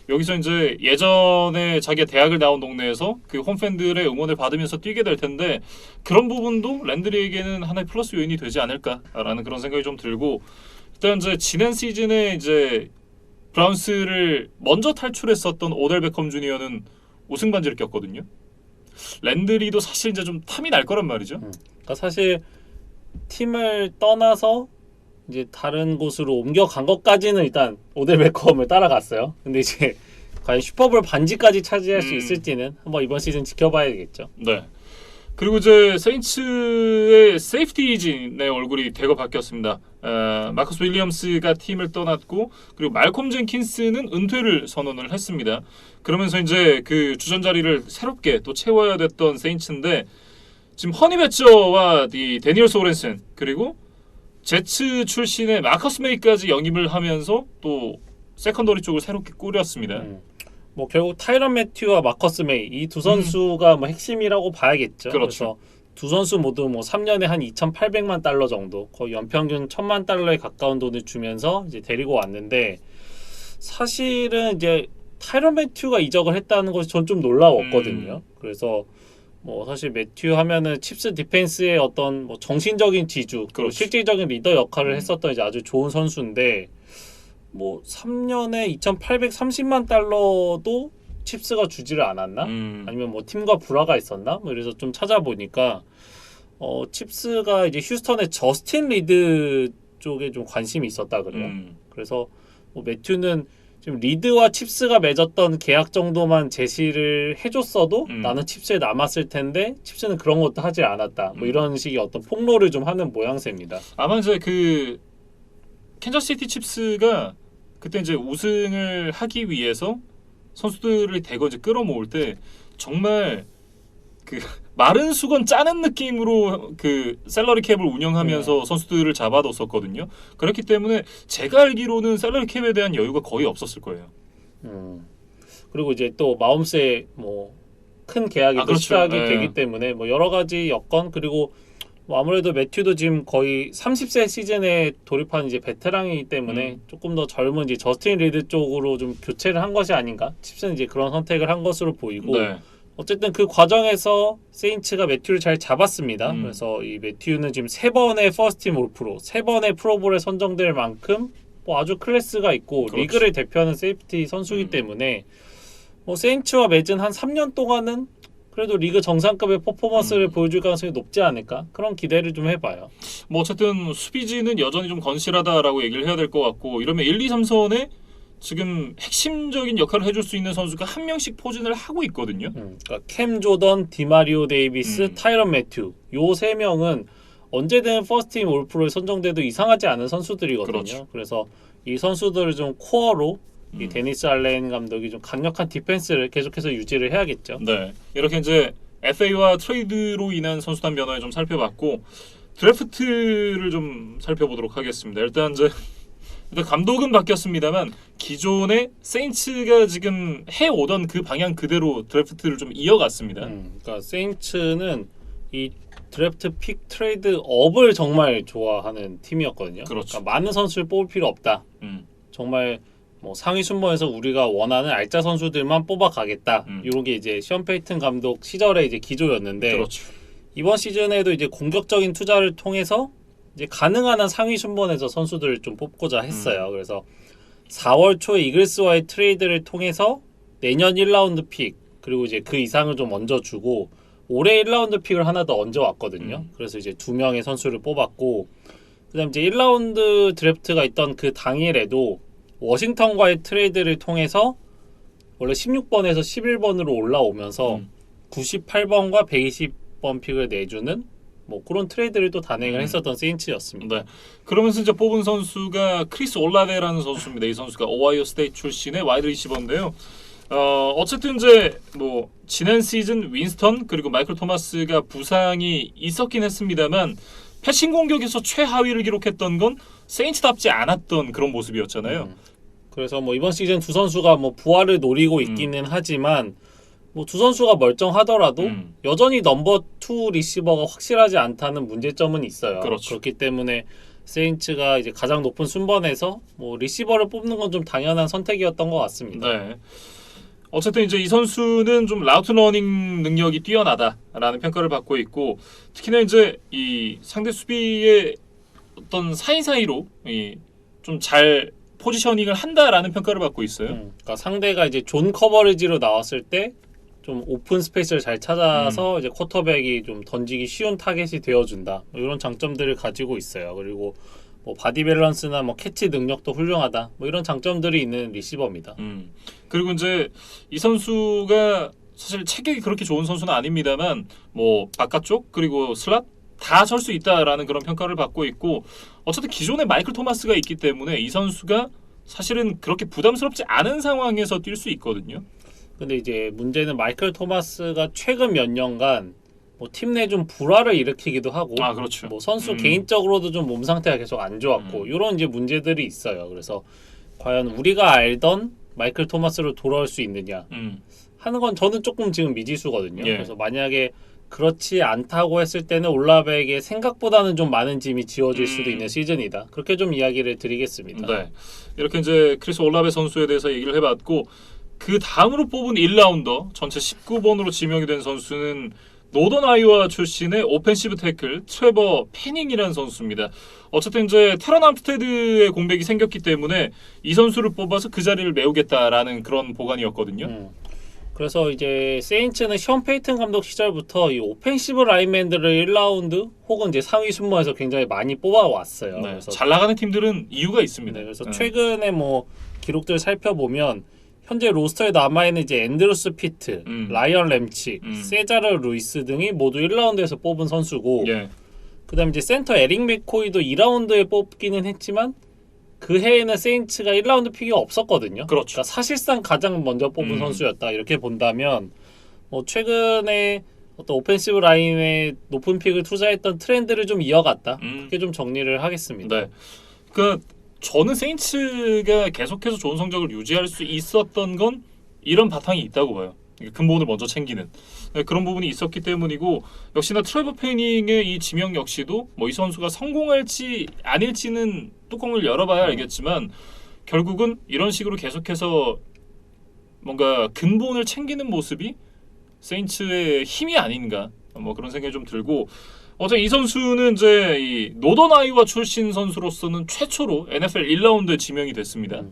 여기서 이제 예전에 자기가 대학을 나온 동네에서 그 홈팬들의 응원을 받으면서 뛰게 될 텐데 그런 부분도 랜드리에게는 하나의 플러스 요인이 되지 않을까라는 그런 생각이 좀 들고 일단 이제 지난 시즌에 이제 브라운스를 먼저 탈출했었던 오델 베컴 주니어는 우승 반지를 꼈거든요. 랜드리도 사실 이제 좀 탐이 날 거란 말이죠. 그러니까 사실 팀을 떠나서 이제 다른 곳으로 옮겨간 것까지는 일단 오델 베컴을 따라갔어요. 근데 이제 과연 슈퍼볼 반지까지 차지할 수 있을지는 한번 이번 시즌 지켜봐야겠죠. 네. 그리고 이제 세인츠의 세이프티진의 얼굴이 대거 바뀌었습니다. 마커스 윌리엄스가 팀을 떠났고 그리고 말콤 젠킨스는 은퇴를 선언을 했습니다. 그러면서 이제 그 주전 자리를 새롭게 또 채워야 됐던 세인츠인데 지금 허니 배처와 이 데니얼 소렌슨 그리고 제츠 출신의 마커스 메이까지 영입을 하면서 또 세컨더리 쪽을 새롭게 꾸렸습니다. 뭐 결국 타이런 매튜와 마커스 메이 이 두 선수가 뭐 핵심이라고 봐야겠죠. 그렇죠. 그래서 두 선수 모두 뭐 3년에 한 2,800만 달러 정도, 거의 연평균 1,000만 달러에 가까운 돈을 주면서 이제 데리고 왔는데 사실은 이제 타이런 매튜가 이적을 했다는 것이 전 좀 놀라웠거든요. 그래서 뭐 사실 매튜 하면은 칩스 디펜스의 어떤 뭐 정신적인 지주, 그리고 실질적인 리더 역할을 했었던 이제 아주 좋은 선수인데 뭐 3년에 2,830만 달러도 칩스가 주지를 않았나? 아니면 뭐 팀과 불화가 있었나? 뭐 그래서 좀 찾아보니까 칩스가 이제 휴스턴의 저스틴 리드 쪽에 좀 관심이 있었다 그래요. 그래서 뭐 매튜는 지금 리드와 칩스가 맺었던 계약 정도만 제시를 해줬어도 나는 칩스에 남았을 텐데 칩스는 그런 것도 하지 않았다. 뭐 이런 식의 어떤 폭로를 좀 하는 모양새입니다. 아마 이제 그 캔자스시티 칩스가 그때 이제 우승을 하기 위해서 선수들을 대거 이제 끌어모을 때 정말 그 마른 수건 짜는 느낌으로 그 셀러리 캡을 운영하면서 선수들을 잡아뒀었거든요. 그렇기 때문에 제가 알기로는 셀러리 캡에 대한 여유가 거의 없었을 거예요. 그리고 이제 또 마홈스의 뭐 큰 계약이 또 그렇죠. 시작이 네. 되기 때문에 뭐 여러 가지 여건 그리고 뭐 아무래도 매튜도 지금 거의 30세 시즌에 돌입한 이제 베테랑이기 때문에 조금 더 젊은 이제 저스틴 리드 쪽으로 좀 교체를 한 것이 아닌가? 칩스는 이제 그런 선택을 한 것으로 보이고 네. 어쨌든 그 과정에서 세인츠가 매튜를 잘 잡았습니다. 그래서 이 매튜는 지금 3번의 퍼스트팀 올프로, 3번의 프로볼에 선정될 만큼 뭐 아주 클래스가 있고 그렇지. 리그를 대표하는 세이프티 선수이기 때문에 뭐 세인츠와 맺은 한 3년 동안은 그래도 리그 정상급의 퍼포먼스를 보여줄 가능성이 높지 않을까? 그런 기대를 좀 해봐요. 뭐 어쨌든 수비진은 여전히 좀 건실하다라고 얘기를 해야 될 것 같고 이러면 1, 2, 3선에 지금 핵심적인 역할을 해줄 수 있는 선수가 한 명씩 포진을 하고 있거든요. 그러니까 캠 조던, 디마리오 데이비스, 타이런 매튜 요 3명은 언제든 퍼스트팀 올프로에 선정돼도 이상하지 않은 선수들이거든요. 그렇죠. 그래서 이 선수들을 좀 코어로 이 데니스 알렌 감독이 좀 강력한 디펜스를 계속해서 유지를 해야겠죠. 네. 이렇게 이제 FA와 트레이드로 인한 선수단 변화에 좀 살펴봤고 드래프트를 좀 살펴보도록 하겠습니다. 일단 감독은 바뀌었습니다만 기존의 세인츠가 지금 해오던 그 방향 그대로 드래프트를 좀 이어갔습니다. 그러니까 세인츠는 이 드래프트 픽 트레이드 업을 정말 좋아하는 팀이었거든요. 그렇죠. 그러니까 많은 선수를 뽑을 필요 없다. 정말 뭐 상위 순번에서 우리가 원하는 알짜 선수들만 뽑아가겠다. 이런 게 이제 션 페이튼 감독 시절의 이제 기조였는데 그렇죠. 이번 시즌에도 이제 공격적인 투자를 통해서 이제 가능한 한 상위 순번에서 선수들을 좀 뽑고자 했어요. 그래서 4월 초에 이글스와의 트레이드를 통해서 내년 1라운드 픽 그리고 이제 그 이상을 좀 얹어주고 올해 1라운드 픽을 하나 더 얹어왔거든요. 그래서 이제 2명의 선수를 뽑았고 그다음 이제 1라운드 드래프트가 있던 그 당일에도 워싱턴과의 트레이드를 통해서 원래 16번에서 11번으로 올라오면서 98번과 120번 픽을 내주는 뭐 그런 트레이드를 또 단행을 했었던 세인츠였습니다. 네. 그러면서 이제 뽑은 선수가 크리스 올라베라는 선수입니다. 이 선수가 오하이오 스테이트 출신의 와이드 리시버인데요. 어쨌든 이제 뭐 지난 시즌 윈스턴 그리고 마이클 토마스가 부상이 있었긴 했습니다만 패싱 공격에서 최하위를 기록했던 건 세인츠답지 않았던 그런 모습이었잖아요. 그래서 뭐 이번 시즌 두 선수가 뭐 부활을 노리고 있기는 하지만 뭐 두 선수가 멀쩡하더라도 여전히 넘버 2 리시버가 확실하지 않다는 문제점은 있어요. 그렇죠. 그렇기 때문에 세인츠가 이제 가장 높은 순번에서 뭐 리시버를 뽑는 건 좀 당연한 선택이었던 것 같습니다. 네. 어쨌든 이제 이 선수는 좀 라우트 러닝 능력이 뛰어나다라는 평가를 받고 있고 특히나 이제 이 상대 수비의 어떤 사이사이로 좀 잘 포지셔닝을 한다라는 평가를 받고 있어요. 그러니까 상대가 이제 존 커버리지로 나왔을 때 좀 오픈 스페이스를 잘 찾아서 이제 쿼터백이 좀 던지기 쉬운 타겟이 되어준다. 뭐 이런 장점들을 가지고 있어요. 그리고 뭐 바디 밸런스나 뭐 캐치 능력도 훌륭하다. 뭐 이런 장점들이 있는 리시버입니다. 그리고 이제 이 선수가 사실 체격이 그렇게 좋은 선수는 아닙니다만 뭐 바깥쪽 그리고 슬롯 다 설 수 있다라는 그런 평가를 받고 있고 어쨌든 기존에 마이클 토마스가 있기 때문에 이 선수가 사실은 그렇게 부담스럽지 않은 상황에서 뛸 수 있거든요. 근데 이제 문제는 마이클 토마스가 최근 몇 년간 뭐 팀 내 좀 불화를 일으키기도 하고 그렇죠. 뭐 선수 개인적으로도 좀 몸 상태가 계속 안 좋았고 이런 이제 문제들이 있어요. 그래서 과연 우리가 알던 마이클 토마스로 돌아올 수 있느냐 하는 건 저는 조금 지금 미지수거든요. 예. 그래서 만약에 그렇지 않다고 했을 때는 올라베에게 생각보다는 좀 많은 짐이 지워질 수도 있는 시즌이다. 그렇게 좀 이야기를 드리겠습니다. 네. 이렇게 이제 크리스 올라베 선수에 대해서 얘기를 해봤고 그 다음으로 뽑은 1라운더 전체 19번으로 지명이 된 선수는 노던 아이오와 출신의 오펜시브 태클 트레버 패닝이라는 선수입니다. 어쨌든 이제 테런 암스테드의 공백이 생겼기 때문에 이 선수를 뽑아서 그 자리를 메우겠다라는 그런 보관이었거든요. 그래서 이제 세인츠는 션 페이튼 감독 시절부터 이 오펜시브 라인맨들을 1라운드 혹은 이제 상위 순번에서 굉장히 많이 뽑아왔어요. 네. 그래서 잘 나가는 팀들은 이유가 있습니다. 그래서 최근에 뭐 기록들을 살펴보면 현재 로스터에 남아있는 이제 앤드루스 피트, 라이언 램치, 세자르 루이스 등이 모두 1라운드에서 뽑은 선수고 예. 그다음 이제 센터 에릭 맥코이도 2라운드에 뽑기는 했지만 그 해에는 세인츠가 1라운드 픽이 없었거든요. 그렇죠. 그러니까 사실상 가장 먼저 뽑은 선수였다. 이렇게 본다면 뭐 최근에 어떤 오펜시브 라인에 높은 픽을 투자했던 트렌드를 좀 이어갔다. 그렇게 좀 정리를 하겠습니다. 네. 저는 세인츠가 계속해서 좋은 성적을 유지할 수 있었던 건 이런 바탕이 있다고 봐요. 근본을 먼저 챙기는 그런 부분이 있었기 때문이고 역시나 트레버 패닝의 이 지명 역시도 뭐 이 선수가 성공할지 아닐지는 뚜껑을 열어봐야 알겠지만 결국은 이런 식으로 계속해서 뭔가 근본을 챙기는 모습이 세인츠의 힘이 아닌가 뭐 그런 생각이 좀 들고 어제 이 선수는 이제 이 노던 아이오와 출신 선수로서는 최초로 NFL 1라운드에 지명이 됐습니다.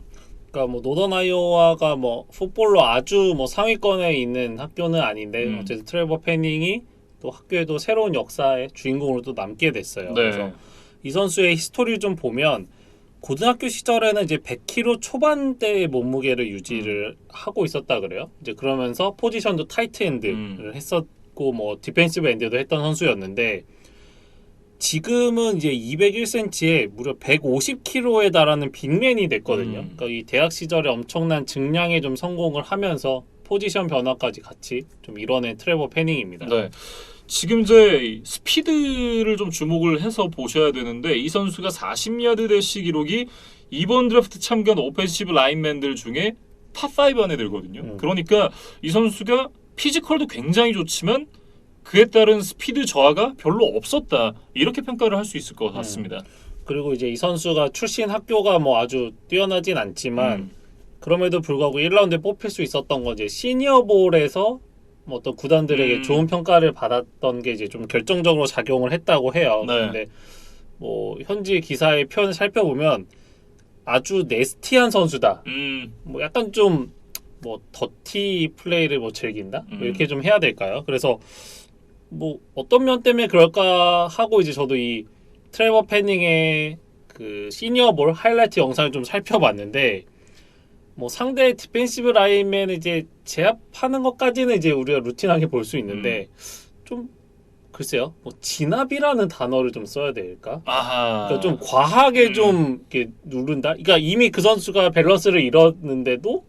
그러니까 뭐 노던 아이오와가 뭐 풋볼로 아주 뭐 상위권에 있는 학교는 아닌데 어쨌든 트레버 패닝이 또 학교에도 새로운 역사의 주인공으로 또 남게 됐어요. 네. 그래서 이 선수의 히스토리를 좀 보면 고등학교 시절에는 이제 100kg 초반대의 몸무게를 유지를 하고 있었다 그래요. 이제 그러면서 포지션도 타이트 엔드를 했었고 뭐 디펜시브 엔드도 했던 선수였는데 지금은 이제 201cm에 무려 150kg에 달하는 빅맨이 됐거든요. 그러니까 이 대학 시절에 엄청난 증량에 좀 성공을 하면서 포지션 변화까지 같이 좀 이뤄낸 트레버 패닝입니다. 네. 지금 이제 스피드를 좀 주목을 해서 보셔야 되는데 이 선수가 40야드 대시 기록이 이번 드래프트 참가한 오펜시브 라인맨들 중에 탑5 안에 들거든요. 그러니까 이 선수가 피지컬도 굉장히 좋지만 그에 따른 스피드 저하가 별로 없었다. 이렇게 평가를 할 수 있을 것 같습니다. 그리고 이제 이 선수가 출신 학교가 뭐 아주 뛰어나진 않지만 그럼에도 불구하고 1라운드에 뽑힐 수 있었던 건 이제 시니어볼에서 뭐 어떤 구단들에게 좋은 평가를 받았던 게 이제 좀 결정적으로 작용을 했다고 해요. 네. 근데 뭐 현지 기사의 표현을 살펴보면 아주 네스티한 선수다. 뭐 약간 좀 뭐 더티 플레이를 뭐 즐긴다. 뭐 이렇게 좀 해야 될까요? 그래서 뭐 어떤 면 때문에 그럴까 하고 이제 저도 이 트레버 패닝의 그 시니어볼 하이라이트 영상을 좀 살펴봤는데 뭐 상대 디펜시브 라인맨을 이제 제압하는 것까지는 이제 우리가 루틴하게 볼 수 있는데 좀 글쎄요, 뭐 진압이라는 단어를 좀 써야 될까? 아하. 그러니까 좀 과하게 좀 이렇게 누른다. 그러니까 이미 그 선수가 밸런스를 잃었는데도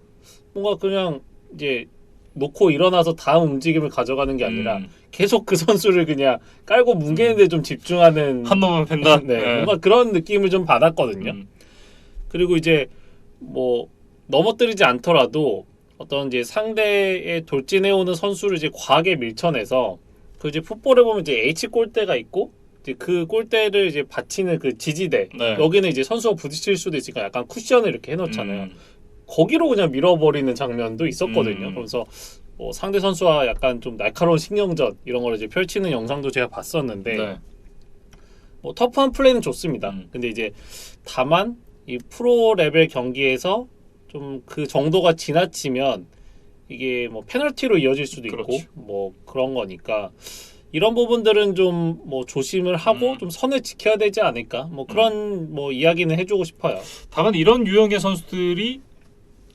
뭔가 그냥 이제 놓고 일어나서 다음 움직임을 가져가는 게 아니라 계속 그 선수를 그냥 깔고 뭉개는데 좀 집중하는 한 놈만 팬다. 네, 뭔가 그런 느낌을 좀 받았거든요. 그리고 이제 뭐 넘어뜨리지 않더라도 어떤 이제 상대에 돌진해오는 선수를 이제 과하게 밀쳐내서 그 이제 풋볼에 보면 이제 H 골대가 있고 이제 그 골대를 이제 받치는 그 지지대 네. 여기는 이제 선수가 부딪힐 수도 있으니까 약간 쿠션을 이렇게 해놓잖아요. 거기로 그냥 밀어버리는 장면도 있었거든요. 그래서 뭐 상대 선수와 약간 좀 날카로운 신경전 이런 걸 이제 펼치는 영상도 제가 봤었는데 네. 뭐 터프한 플레이는 좋습니다. 근데 이제 다만 이 프로 레벨 경기에서 좀 그 정도가 지나치면 이게 뭐 페널티로 이어질 수도 있고 그렇죠. 뭐 그런 거니까 이런 부분들은 좀 뭐 조심을 하고 좀 선을 지켜야 되지 않을까 뭐 그런 뭐 이야기는 해주고 싶어요. 다만 이런 유형의 선수들이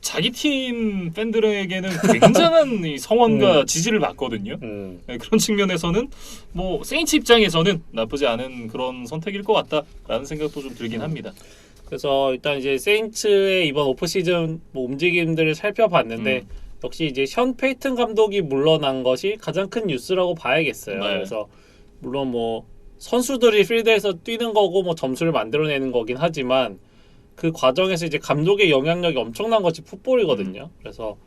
자기 팀 팬들에게는 굉장한 이 성원과 지지를 받거든요. 네, 그런 측면에서는 뭐 세인츠 입장에서는 나쁘지 않은 그런 선택일 것 같다라는 생각도 좀 들긴 합니다. 그래서 일단 이제 세인츠의 이번 오프 시즌 뭐 움직임들을 살펴봤는데 역시 이제 션 페이튼 감독이 물러난 것이 가장 큰 뉴스라고 봐야겠어요. 네. 그래서 물론 뭐 선수들이 필드에서 뛰는 거고 뭐 점수를 만들어내는 거긴 하지만 그 과정에서 이제 감독의 영향력이 엄청난 것이 풋볼이거든요. 그래서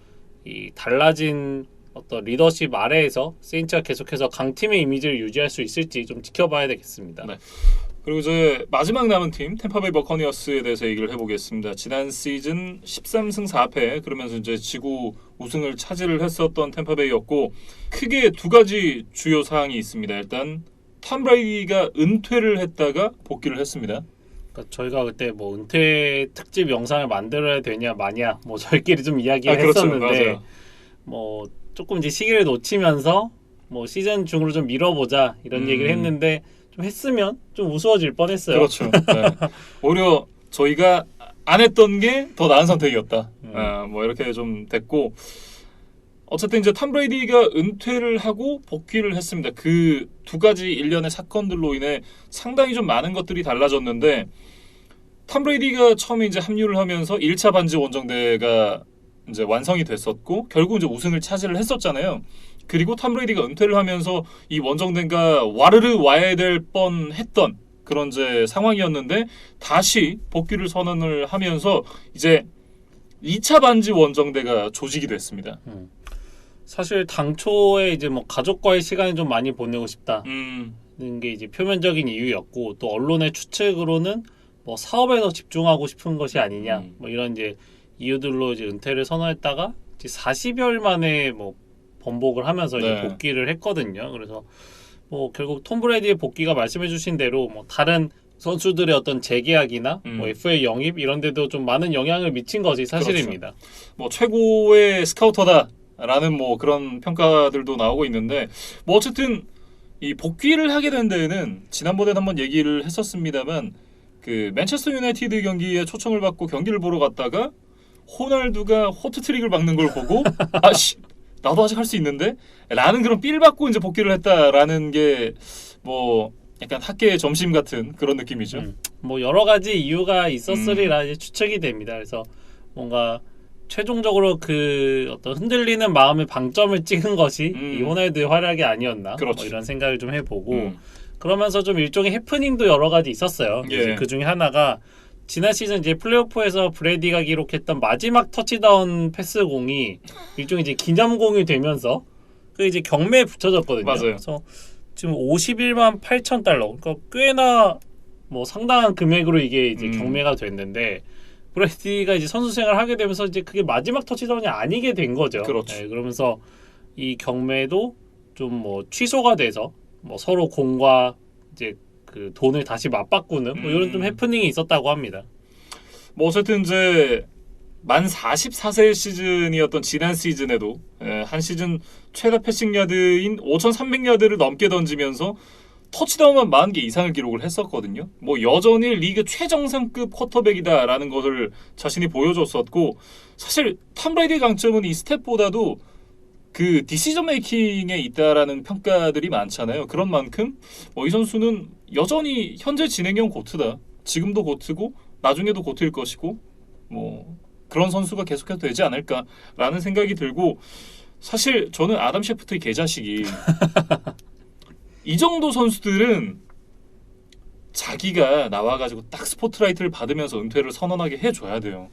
이 달라진 어떤 리더십 아래에서 세인츠가 계속해서 강팀의 이미지를 유지할 수 있을지 좀 지켜봐야 되겠습니다. 네. 그리고 이제 마지막 남은 팀 템파베이 버커니어스에 대해서 얘기를 해보겠습니다. 지난 시즌 13승 4패 그러면서 이제 지구 우승을 차지를 했었던 템파베이였고 크게 두 가지 주요 사항이 있습니다. 일단 톰 브레이디가 은퇴를 했다가 복귀를 했습니다. 그러니까 저희가 그때 뭐 은퇴 특집 영상을 만들어야 되냐 마냐 뭐 저희끼리 좀 이야기를 그렇죠. 했었는데 맞아요. 뭐 조금 이제 시기를 놓치면서 뭐 시즌 중으로 좀 밀어보자 이런 얘기를 했는데 좀 했으면 좀 우스워질 뻔했어요. 그렇죠. 네. 오히려 저희가 안 했던 게 더 나은 선택이었다. 뭐 이렇게 좀 됐고 어쨌든 이제 톰 브레이디가 은퇴를 하고 복귀를 했습니다. 그 두 가지 일련의 사건들로 인해 상당히 좀 많은 것들이 달라졌는데 톰 브레이디가 처음에 이제 합류를 하면서 1차 반지 원정대가 이제 완성이 됐었고 결국 이제 우승을 차지를 했었잖아요. 그리고 톰 브레이디가 은퇴를 하면서 이 원정대가 와르르 와야 될 뻔했던 그런 이제 상황이었는데 다시 복귀를 선언을 하면서 이제 2차 반지 원정대가 조직이 됐습니다. 사실 당초에 이제 뭐 가족과의 시간을 좀 많이 보내고 싶다는 게 이제 표면적인 이유였고 또 언론의 추측으로는 뭐 사업에 더 집중하고 싶은 것이 아니냐 뭐 이런 이제 이유들로 이제 은퇴를 선언했다가 이제 40여일 만에 뭐 번복을 하면서 이제 복귀를 했거든요. 그래서 뭐 결국 톰 브레이디의 복귀가 말씀해주신 대로 뭐 다른 선수들의 어떤 재계약이나 뭐 FA 영입 이런 데도 좀 많은 영향을 미친 것이 사실입니다. 그렇죠. 뭐 최고의 스카우터다라는 뭐 그런 평가들도 나오고 있는데 뭐 어쨌든 이 복귀를 하게 된 데에는 지난번에 한번 얘기를 했었습니다만 그 맨체스터 유나이티드 경기에 초청을 받고 경기를 보러 갔다가 호날두가 호트트릭을 박는 걸 보고 아씨 나도 아직 할 수 있는데 라는 그런 삘 받고 이제 복귀를 했다라는 게 뭐 약간 학계의 점심 같은 그런 느낌이죠. 뭐 여러 가지 이유가 있었으리라 이제 추측이 됩니다. 그래서 뭔가 최종적으로 그 어떤 흔들리는 마음의 방점을 찍은 것이 이 호날두의 활약이 아니었나 그렇죠. 뭐 이런 생각을 좀 해보고 그러면서 좀 일종의 해프닝도 여러 가지 있었어요. 예. 이제 그 중에 하나가 지난 시즌 이제 플레이오프에서 브레이디가 기록했던 마지막 터치다운 패스공이 일종의 이제 기념공이 되면서 그 이제 경매에 붙여졌거든요. 맞아요. 그래서 지금 51만 8천 달러, 그러니까 꽤나 뭐 상당한 금액으로 이게 이제 경매가 됐는데 브레이디가 이제 선수 생활을 하게 되면서 이제 그게 마지막 터치다운이 아니게 된 거죠. 그렇죠. 네, 그러면서 이 경매도 좀 뭐 취소가 돼서 뭐 서로 공과 이제 그 돈을 다시 맞바꾸는 뭐 이런 좀 해프닝이 있었다고 합니다. 뭐 어쨌든 이제 만 44세 시즌이었던 지난 시즌에도 한 시즌 최다 패싱 야드인 5,300야드를 넘게 던지면서 터치다운만 40개 이상을 기록을 했었거든요. 뭐 여전히 리그 최정상급 쿼터백이다라는 것을 자신이 보여줬었고 사실 톰 브레이디의 강점은 이 스탯보다도 그 디시전 메이킹에 있다라는 평가들이 많잖아요. 그런 만큼 이 선수는 여전히 현재 진행형 고트다. 지금도 고트고 나중에도 고트일 것이고 뭐 그런 선수가 계속해서 되지 않을까라는 생각이 들고 사실 저는 아담 셰프트의 개자식이 이 정도 선수들은 자기가 나와가지고 딱 스포트라이트를 받으면서 은퇴를 선언하게 해줘야 돼요.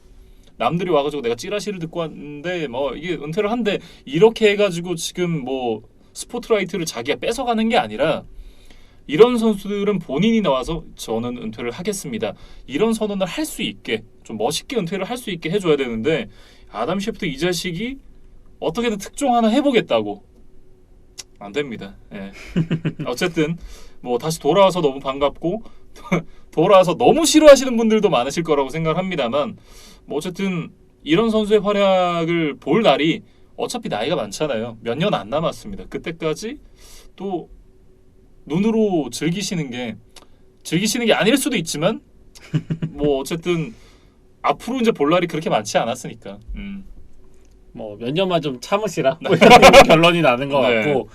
남들이 와가지고 내가 찌라시를 듣고 왔는데 뭐 이게 은퇴를 한대 이렇게 해가지고 지금 뭐 스포트라이트를 자기가 뺏어가는 게 아니라 이런 선수들은 본인이 나와서 저는 은퇴를 하겠습니다. 이런 선언을 할 수 있게 좀 멋있게 은퇴를 할 수 있게 해줘야 되는데 아담 셰프트 이 자식이 어떻게든 특종 하나 해보겠다고 안 됩니다. 예. 어쨌든 뭐 다시 돌아와서 너무 반갑고 돌아와서 너무 싫어하시는 분들도 많으실 거라고 생각을 합니다만 뭐 어쨌든 이런 선수의 활약을 볼 날이 어차피 나이가 많잖아요. 몇 년 안 남았습니다. 그때까지 또 눈으로 즐기시는 게 아닐 수도 있지만 뭐 어쨌든 앞으로 이제 볼 날이 그렇게 많지 않았으니까 뭐 몇 년만 좀 참으시라 뭐 이런 결론이 나는 것 네. 같고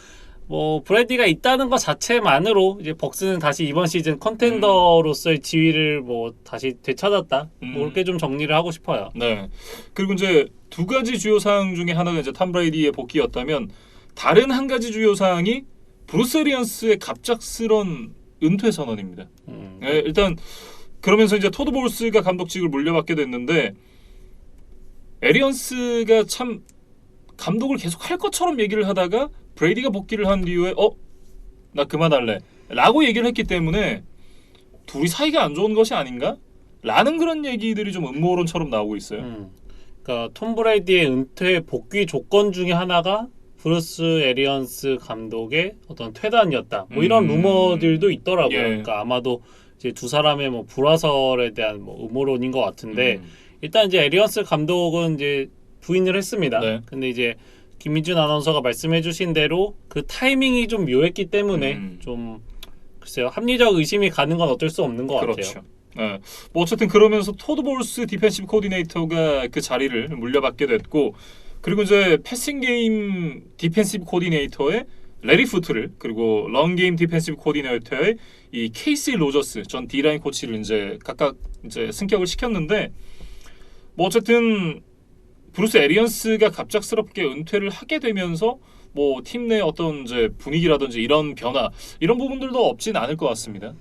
뭐 브래디가 있다는 것 자체만으로 이제 벅스는 다시 이번 시즌 컨텐더로서의 지위를 뭐 다시 되찾았다 뭐 그렇게 좀 정리를 하고 싶어요. 네. 그리고 이제 두 가지 주요 사항 중에 하나가 이제 톰 브레이디의 복귀였다면 다른 한 가지 주요 사항이 브루스 에리언스의 갑작스런 은퇴 선언입니다. 네, 일단 그러면서 이제 토드 볼스가 감독직을 물려받게 됐는데 에리언스가 참 감독을 계속 할 것처럼 얘기를 하다가 브레이디가 복귀를 한 뒤에 나 그만할래 라고 얘기를 했기 때문에 둘이 사이가 안 좋은 것이 아닌가? 라는 그런 얘기들이 좀 음모론처럼 나오고 있어요. 그러니까 톰 브레이디의 은퇴 복귀 조건 중에 하나가 브루스 에리언스 감독의 어떤 퇴단이었다. 뭐 이런 루머들도 있더라고요. 예. 그러니까 아마도 이제 두 사람의 뭐 불화설에 대한 뭐 음모론인 것 같은데 일단 이제 에리언스 감독은 이제 부인을 했습니다. 네. 근데 이제 김민준 아나운서가 말씀해주신 대로 그 타이밍이 좀 묘했기 때문에 좀 글쎄요 합리적 의심이 가는 건 어쩔 수 없는 것 그렇죠. 같아요. 네. 뭐 어쨌든 그러면서 토드 볼스 디펜시브 코디네이터가 그 자리를 물려받게 됐고 그리고 이제 패싱 게임 디펜시브 코디네이터의 레리 푸트를 그리고 런 게임 디펜시브 코디네이터의 이 케이시 로저스 전 D라인 코치를 이제 각각 이제 승격을 시켰는데 뭐 어쨌든 브루스 에리언스가 갑작스럽게 은퇴를 하게 되면서 뭐 팀 내 어떤 이제 분위기라든지 이런 변화 이런 부분들도 없진 않을 것 같습니다.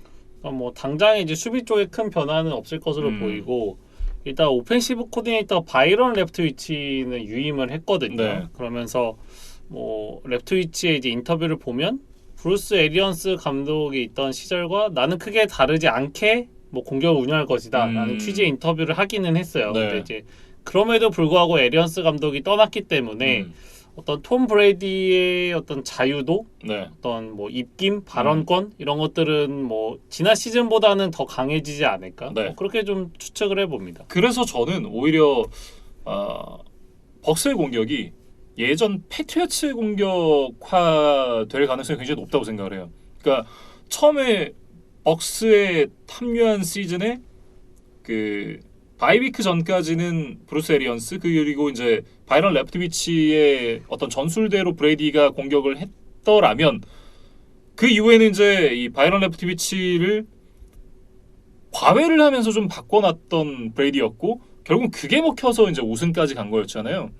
뭐 당장에 이제 수비 쪽에 큰 변화는 없을 것으로 보이고 일단 오펜시브 코디네이터 바이런 레프트위치는 유임을 했거든요. 네. 그러면서 뭐 레프트위치의 이제 인터뷰를 보면 브루스 에리언스 감독이 있던 시절과 나는 크게 다르지 않게 뭐 공격을 운영할 것이다 라는 취지의 인터뷰를 하기는 했어요. 네. 근데 이제 그럼에도 불구하고 에리언스 감독이 떠났기 때문에 어떤 톰 브레이디의 어떤 자유도 네. 어떤 뭐 입김, 발언권 이런 것들은 뭐 지난 시즌보다는 더 강해지지 않을까? 네. 뭐 그렇게 좀 추측을 해봅니다. 그래서 저는 오히려 벅스의 공격이 예전 패트리어츠 공격화 될 가능성이 굉장히 높다고 생각을 해요. 그러니까 처음에 벅스의 탐유한 시즌에 그 바이위크 전까지는 브루스 에리언스 그리고 이제 바이런 레프트위치의 어떤 전술대로 브레이디가 공격을 했더라면 그 이후에는 이제 이 바이런 레프티비치를 과외를 하면서 좀 바꿔놨던 브레이디였고 결국 그게 먹혀서 이제 우승까지 간 거였잖아요.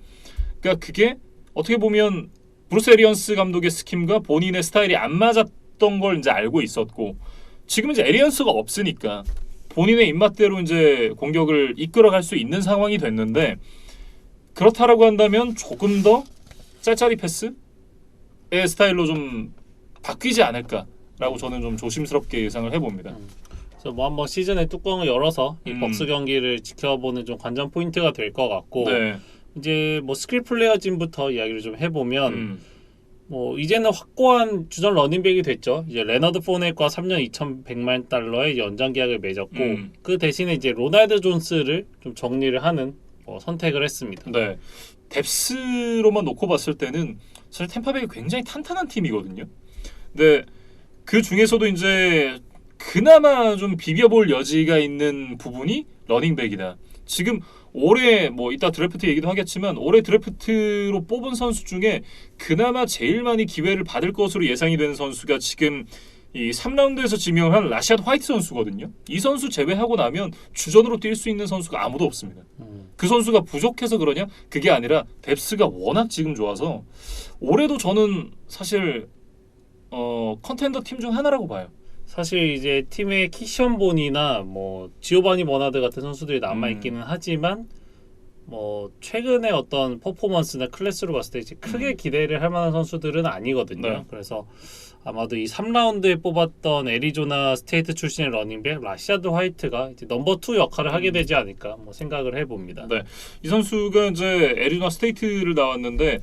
그러니까 그게 어떻게 보면 브루스 에리언스 감독의 스킴과 본인의 스타일이 안 맞았던 걸 이제 알고 있었고 지금 이제 에리언스가 없으니까 본인의 입맛대로 이제 공격을 이끌어갈 수 있는 상황이 됐는데 그렇다라고 한다면 조금 더 짤짤이 패스의 스타일로 좀 바뀌지 않을까라고 저는 좀 조심스럽게 예상을 해봅니다. 그래서 뭐 한번 시즌의 뚜껑을 열어서 이 벅스 경기를 지켜보는 좀 관전 포인트가 될 것 같고 네. 이제 뭐 스킬 플레이어진부터 이야기를 좀 해보면 뭐 이제는 확고한 주전 러닝백이 됐죠. 이제 레너드 포넷과 3년 2,100만 달러의 연장 계약을 맺었고 그 대신에 이제 로날드 존스를 좀 정리를 하는 선택을 했습니다. 네. 뎁스로만 놓고 봤을 때는 사실 템파베이가 굉장히 탄탄한 팀이거든요. 근데 그 중에서도 이제 그나마 좀 비벼볼 여지가 있는 부분이 러닝백이다. 지금 올해 뭐 이따 드래프트 얘기도 하겠지만 올해 드래프트로 뽑은 선수 중에 그나마 제일 많이 기회를 받을 것으로 예상이 되는 선수가 지금 이 3라운드에서 지명한 라시아드 화이트 선수거든요. 이 선수 제외하고 나면 주전으로 뛸 수 있는 선수가 아무도 없습니다. 그 선수가 부족해서 그러냐? 그게 아니라 뎁스가 워낙 지금 좋아서 올해도 저는 사실 컨텐더 팀 중 하나라고 봐요. 사실 이제 팀의 키션본이나 뭐 지오바니 버나드 같은 선수들이 남아 있기는 하지만 뭐 최근에 어떤 퍼포먼스나 클래스로 봤을 때 이제 크게 기대를 할 만한 선수들은 아니거든요. 네. 그래서 아마도 이 3라운드에 뽑았던 애리조나 스테이트 출신의 러닝백 라시아드 화이트가 이제 넘버 2 역할을 하게 되지 않을까 뭐 생각을 해봅니다. 네, 이 선수가 이제 애리조나 스테이트를 나왔는데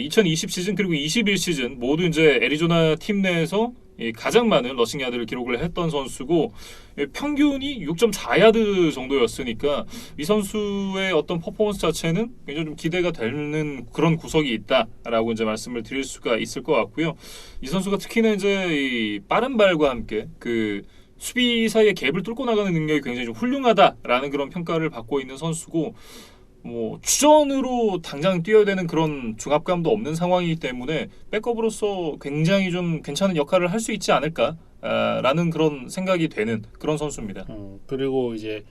2020 시즌 그리고 21 시즌 모두 이제 애리조나 팀 내에서 가장 많은 러싱 야드를 기록을 했던 선수고 평균이 6.4야드 정도였으니까 이 선수의 어떤 퍼포먼스 자체는 굉장히 좀 기대가 되는 그런 구석이 있다라고 이제 말씀을 드릴 수가 있을 것 같고요. 이 선수가 특히나 이제 이 빠른 발과 함께 그 수비 사이에 갭을 뚫고 나가는 능력이 굉장히 좀 훌륭하다라는 그런 평가를 받고 있는 선수고 뭐 주전으로 당장 뛰어야 되는 그런 중압감도 없는 상황이기 때문에 백업으로서 굉장히 좀 괜찮은 역할을 할 수 있지 않을까라는 그런 생각이 되는 그런 선수입니다. 그리고 이제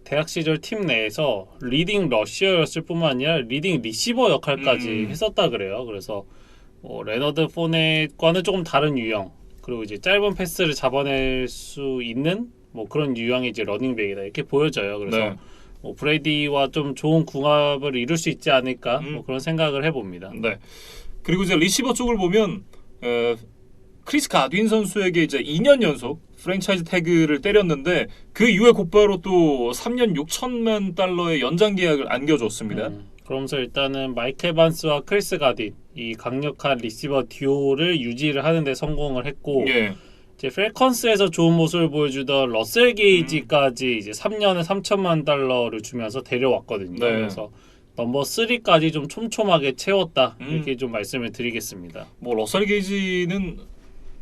대학 시절 팀 내에서 리딩 러시어였을 뿐만 아니라 리딩 리시버 역할까지 했었다 그래요. 그래서 레너드 포넷과는 조금 다른 유형 그리고 이제 짧은 패스를 잡아낼 수 있는 뭐 그런 유형의 이제 러닝백이다 이렇게 보여져요. 그래서 네. 뭐 브레이디와 좀 좋은 궁합을 이룰 수 있지 않을까 뭐 그런 생각을 해봅니다. 네. 그리고 이제 리시버 쪽을 보면 크리스 가딘 선수에게 이제 2년 연속 프랜차이즈 태그를 때렸는데 그 이후에 곧바로 또 3년 6천만 달러의 연장 계약을 안겨줬습니다. 그러면서 일단은 마이클 반스와 크리스 가딘 이 강력한 리시버 듀오를 유지를 하는데 성공을 했고 예. 이제 펠컨스에서 좋은 모습을 보여주던 러셀 게이지까지 이제 3년에 3천만 달러를 주면서 데려왔거든요. 네. 그래서 넘버 3까지 좀 촘촘하게 채웠다 이렇게 좀 말씀을 드리겠습니다. 뭐 러셀 게이지는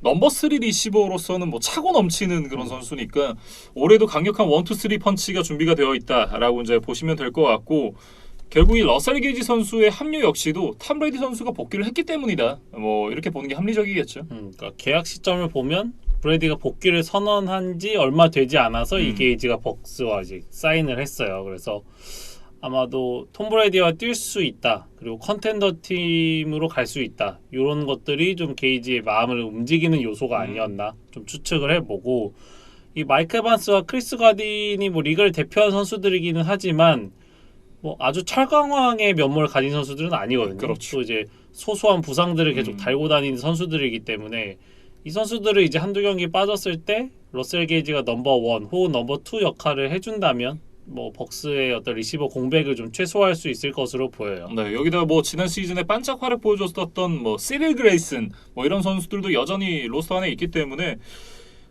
넘버 3 리시버로서는 뭐 차고 넘치는 그런 선수니까 올해도 강력한 1, 2, 3 펀치가 준비가 되어 있다라고 이제 보시면 될 것 같고 결국 이 러셀 게이지 선수의 합류 역시도 탐 브레이디 선수가 복귀를 했기 때문이다. 뭐 이렇게 보는 게 합리적이겠죠. 그러니까 계약 시점을 보면 브레이디가 복귀를 선언한 지 얼마 되지 않아서 이 게이지가 벅스와 이제 사인을 했어요. 그래서 아마도 톰 브레이디와 뛸 수 있다. 그리고 컨텐더 팀으로 갈 수 있다. 이런 것들이 좀 게이지의 마음을 움직이는 요소가 아니었나 좀 추측을 해보고 이 마이클 반스와 크리스 가딘이 뭐 리그를 대표한 선수들이기는 하지만 뭐 아주 철강왕의 면모를 가진 선수들은 아니거든요. 그렇죠. 또 이제 소소한 부상들을 계속 달고 다니는 선수들이기 때문에 이 선수들을 이제 한두 경기 빠졌을 때 러셀 게이지가 넘버 1 혹은 넘버 2 역할을 해준다면 뭐 벅스의 어떤 리시버 공백을 좀 최소화할 수 있을 것으로 보여요. 네, 여기다 뭐 지난 시즌에 반짝 활약 보여줬었던 뭐 시릴 그레이슨 뭐 이런 선수들도 여전히 로스터 안에 있기 때문에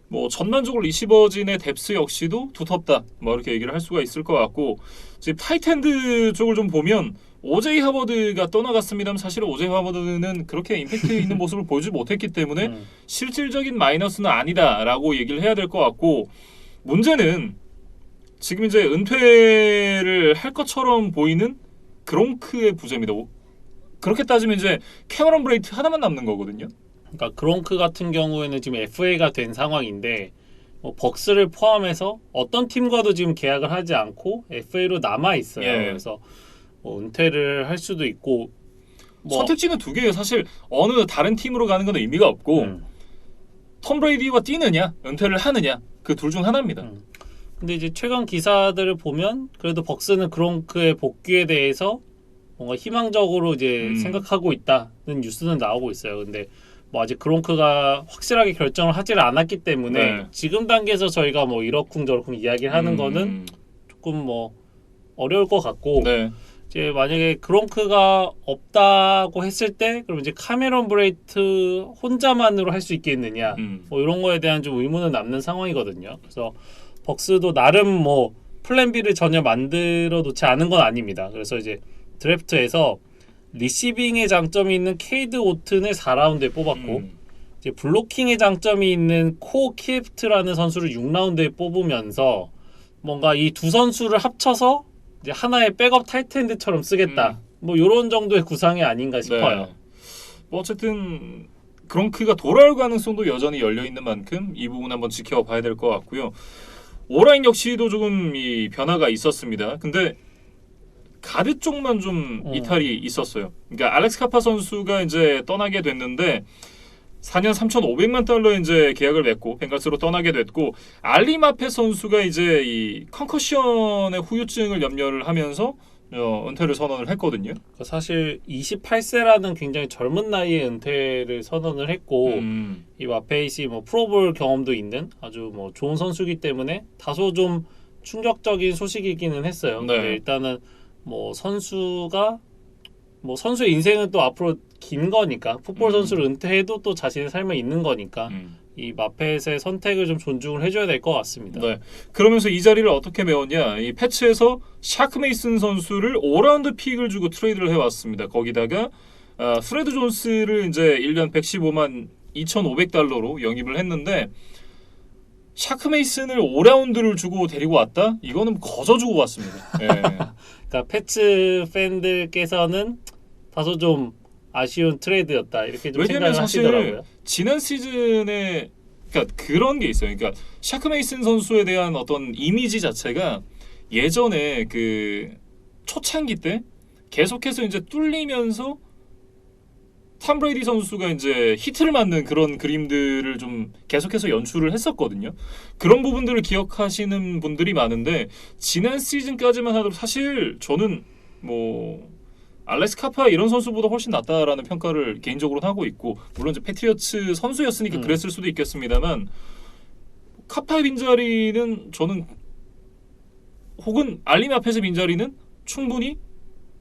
뭐 전반적으로 리시버진의 뎁스 역시도 두텁다. 뭐 이렇게 얘기를 할 수가 있을 것 같고 지금 타이트엔드 쪽을 좀 보면 오제이 하버드가 떠나갔습니다만 사실 오제이 하버드는 그렇게 임팩트 있는 모습을 보여주지 못했기 때문에 실질적인 마이너스는 아니다라고 얘기를 해야 될 것 같고 문제는 지금 이제 은퇴를 할 것처럼 보이는 그롱크의 부재입니다. 그렇게 따지면 이제 캐머런 브레이트 하나만 남는 거거든요. 그러니까 그롱크 같은 경우에는 지금 FA가 된 상황인데 뭐 벅스를 포함해서 어떤 팀과도 지금 계약을 하지 않고 FA로 남아 있어요. 예. 그래서 뭐 은퇴를 할 수도 있고 뭐 선택지는 두 개예요. 사실 어느 다른 팀으로 가는 건 의미가 없고 톰 브레이디와 뛰느냐 은퇴를 하느냐 그 둘 중 하나입니다. 근데 이제 최근 기사들을 보면 그래도 벅스는 그롱크의 복귀에 대해서 뭔가 희망적으로 이제 생각하고 있다는 뉴스는 나오고 있어요. 근데 뭐 아직 그롱크가 확실하게 결정을 하지를 않았기 때문에 네. 지금 단계에서 저희가 뭐 이러쿵저러쿵 이야기를 하는 거는 조금 뭐 어려울 것 같고 네. 이제 만약에 그롱크가 없다고 했을 때 그럼 이제 카메론 브레이트 혼자만으로 할 수 있겠느냐 뭐 이런 거에 대한 좀 의문은 남는 상황이거든요. 그래서 벅스도 나름 뭐 플랜 B를 전혀 만들어 놓지 않은 건 아닙니다. 그래서 이제 드래프트에서 리시빙의 장점이 있는 케이드 오튼을 4라운드에 뽑았고 이제 블로킹의 장점이 있는 코 키프트라는 선수를 6라운드에 뽑으면서 뭔가 이 두 선수를 합쳐서 이제 하나의 백업 타이트엔드처럼 쓰겠다. 뭐 이런 정도의 구상이 아닌가 싶어요. 네. 뭐 어쨌든 그롱크가 돌아올 가능성도 여전히 열려 있는 만큼 이 부분 한번 지켜봐야 될 것 같고요. 오라인 역시도 조금 이 변화가 있었습니다. 근데 가드 쪽만 좀 이탈이 있었어요. 그러니까 알렉스 카파 선수가 이제 떠나게 됐는데 4년 3,500만 달러 이제 계약을 맺고 벤갈스로 떠나게 됐고 알리 마페 선수가 이제 이 컨커션의 후유증을 염려를 하면서 은퇴를 선언을 했거든요. 사실 28세라는 굉장히 젊은 나이에 은퇴를 선언을 했고 이 마페이시 뭐 프로볼 경험도 있는 아주 뭐 좋은 선수이기 때문에 다소 좀 충격적인 소식이기는 했어요. 네. 근데 일단은 뭐 선수가 뭐 선수의 인생은 또 앞으로 긴 거니까 풋볼 선수를 은퇴해도 또 자신의 삶은 있는 거니까 이 마펫의 선택을 좀 존중을 해줘야 될 것 같습니다. 네. 그러면서 이 자리를 어떻게 메웠냐? 이 패츠에서 샤크 메이슨 선수를 5라운드 픽을 주고 트레이드를 해왔습니다. 거기다가 프레드 존스를 이제 1년 115만 2,500달러로 영입을 했는데 샤크 메이슨을 5라운드를 주고 데리고 왔다? 이거는 거저 주고 왔습니다. 예. 그러니까 패츠 팬들께서는 다소 좀 아쉬운 트레이드였다 이렇게 좀 왜냐면 생각을 사실 하시더라고요. 지난 시즌에 그러니까 그런 게 있어요. 그러니까 샤크 메이슨 선수에 대한 어떤 이미지 자체가 예전에 그 초창기 때 계속해서 이제 뚫리면서 톰 브레이디 선수가 이제 히트를 맞는 그런 그림들을 좀 계속해서 연출을 했었거든요. 그런 부분들을 기억하시는 분들이 많은데 지난 시즌까지만 하더라도 사실 저는 뭐 알렉스 카파 이런 선수보다 훨씬 낫다라는 평가를 개인적으로는 하고 있고 물론 이제 패트리어츠 선수였으니까 그랬을 수도 있겠습니다만 카파의 빈자리는 저는 혹은 알림 앞에서 빈자리는 충분히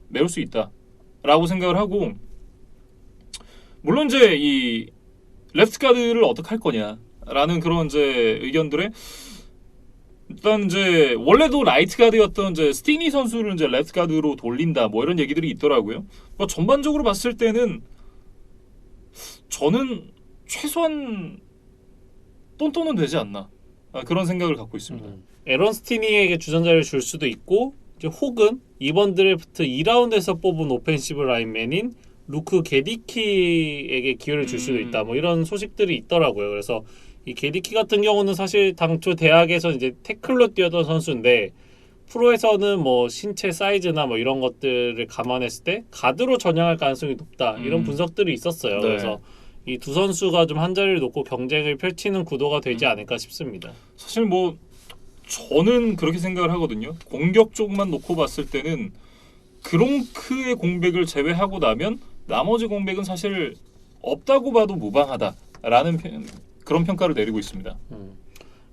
메울 수 있다라고 생각을 하고 물론 이제 이 레프트 가드를 어떻게 할 거냐라는 그런 이제 의견들에 일단 이제 원래도 라이트 가드였던 이제 스티니 선수를 이제 레프트 가드로 돌린다 뭐 이런 얘기들이 있더라고요. 뭐 전반적으로 봤을 때는 저는 최소한 똔똔은 되지 않나 그런 생각을 갖고 있습니다. 에런 스티니에게 주전자를 줄 수도 있고 이제 혹은 이번 드래프트 2라운드에서 뽑은 오펜시브 라인맨인 루크 게디키에게 기회를 줄 수도 있다. 뭐 이런 소식들이 있더라고요. 그래서 이 게디키 같은 경우는 사실 당초 대학에서 이제 태클로 뛰었던 선수인데 프로에서는 뭐 신체 사이즈나 뭐 이런 것들을 감안했을 때 가드로 전향할 가능성이 높다. 이런 분석들이 있었어요. 네. 그래서 이 두 선수가 좀 한 자리를 놓고 경쟁을 펼치는 구도가 되지 않을까 싶습니다. 사실 뭐 저는 그렇게 생각을 하거든요. 공격 쪽만 놓고 봤을 때는 그롱크의 공백을 제외하고 나면 나머지 공백은 사실 없다고 봐도 무방하다라는 그런 평가를 내리고 있습니다.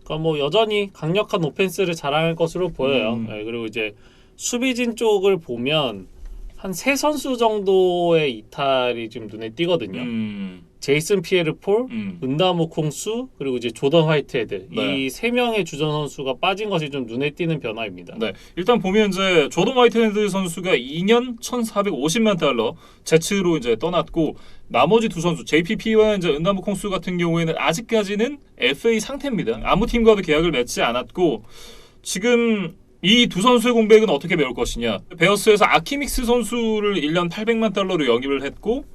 그러니까 뭐 여전히 강력한 오펜스를 자랑할 것으로 보여요. 네, 그리고 이제 수비진 쪽을 보면 한 세 선수 정도의 이탈이 지금 눈에 띄거든요. 제이슨 피에르 폴, 은다모 콩수 그리고 이제 조던 화이트헤드 네. 이 세 명의 주전 선수가 빠진 것이 좀 눈에 띄는 변화입니다. 네, 일단 보면 이제 조던 화이트헤드 선수가 2년 1,450만 달러 제츠로 이제 떠났고 나머지 두 선수 JPP와 이제 은다모 콩수 같은 경우에는 아직까지는 FA 상태입니다. 아무 팀과도 계약을 맺지 않았고 지금 이 두 선수의 공백은 어떻게 메울 것이냐. 베어스에서 아키믹스 선수를 1년 800만 달러로 영입을 했고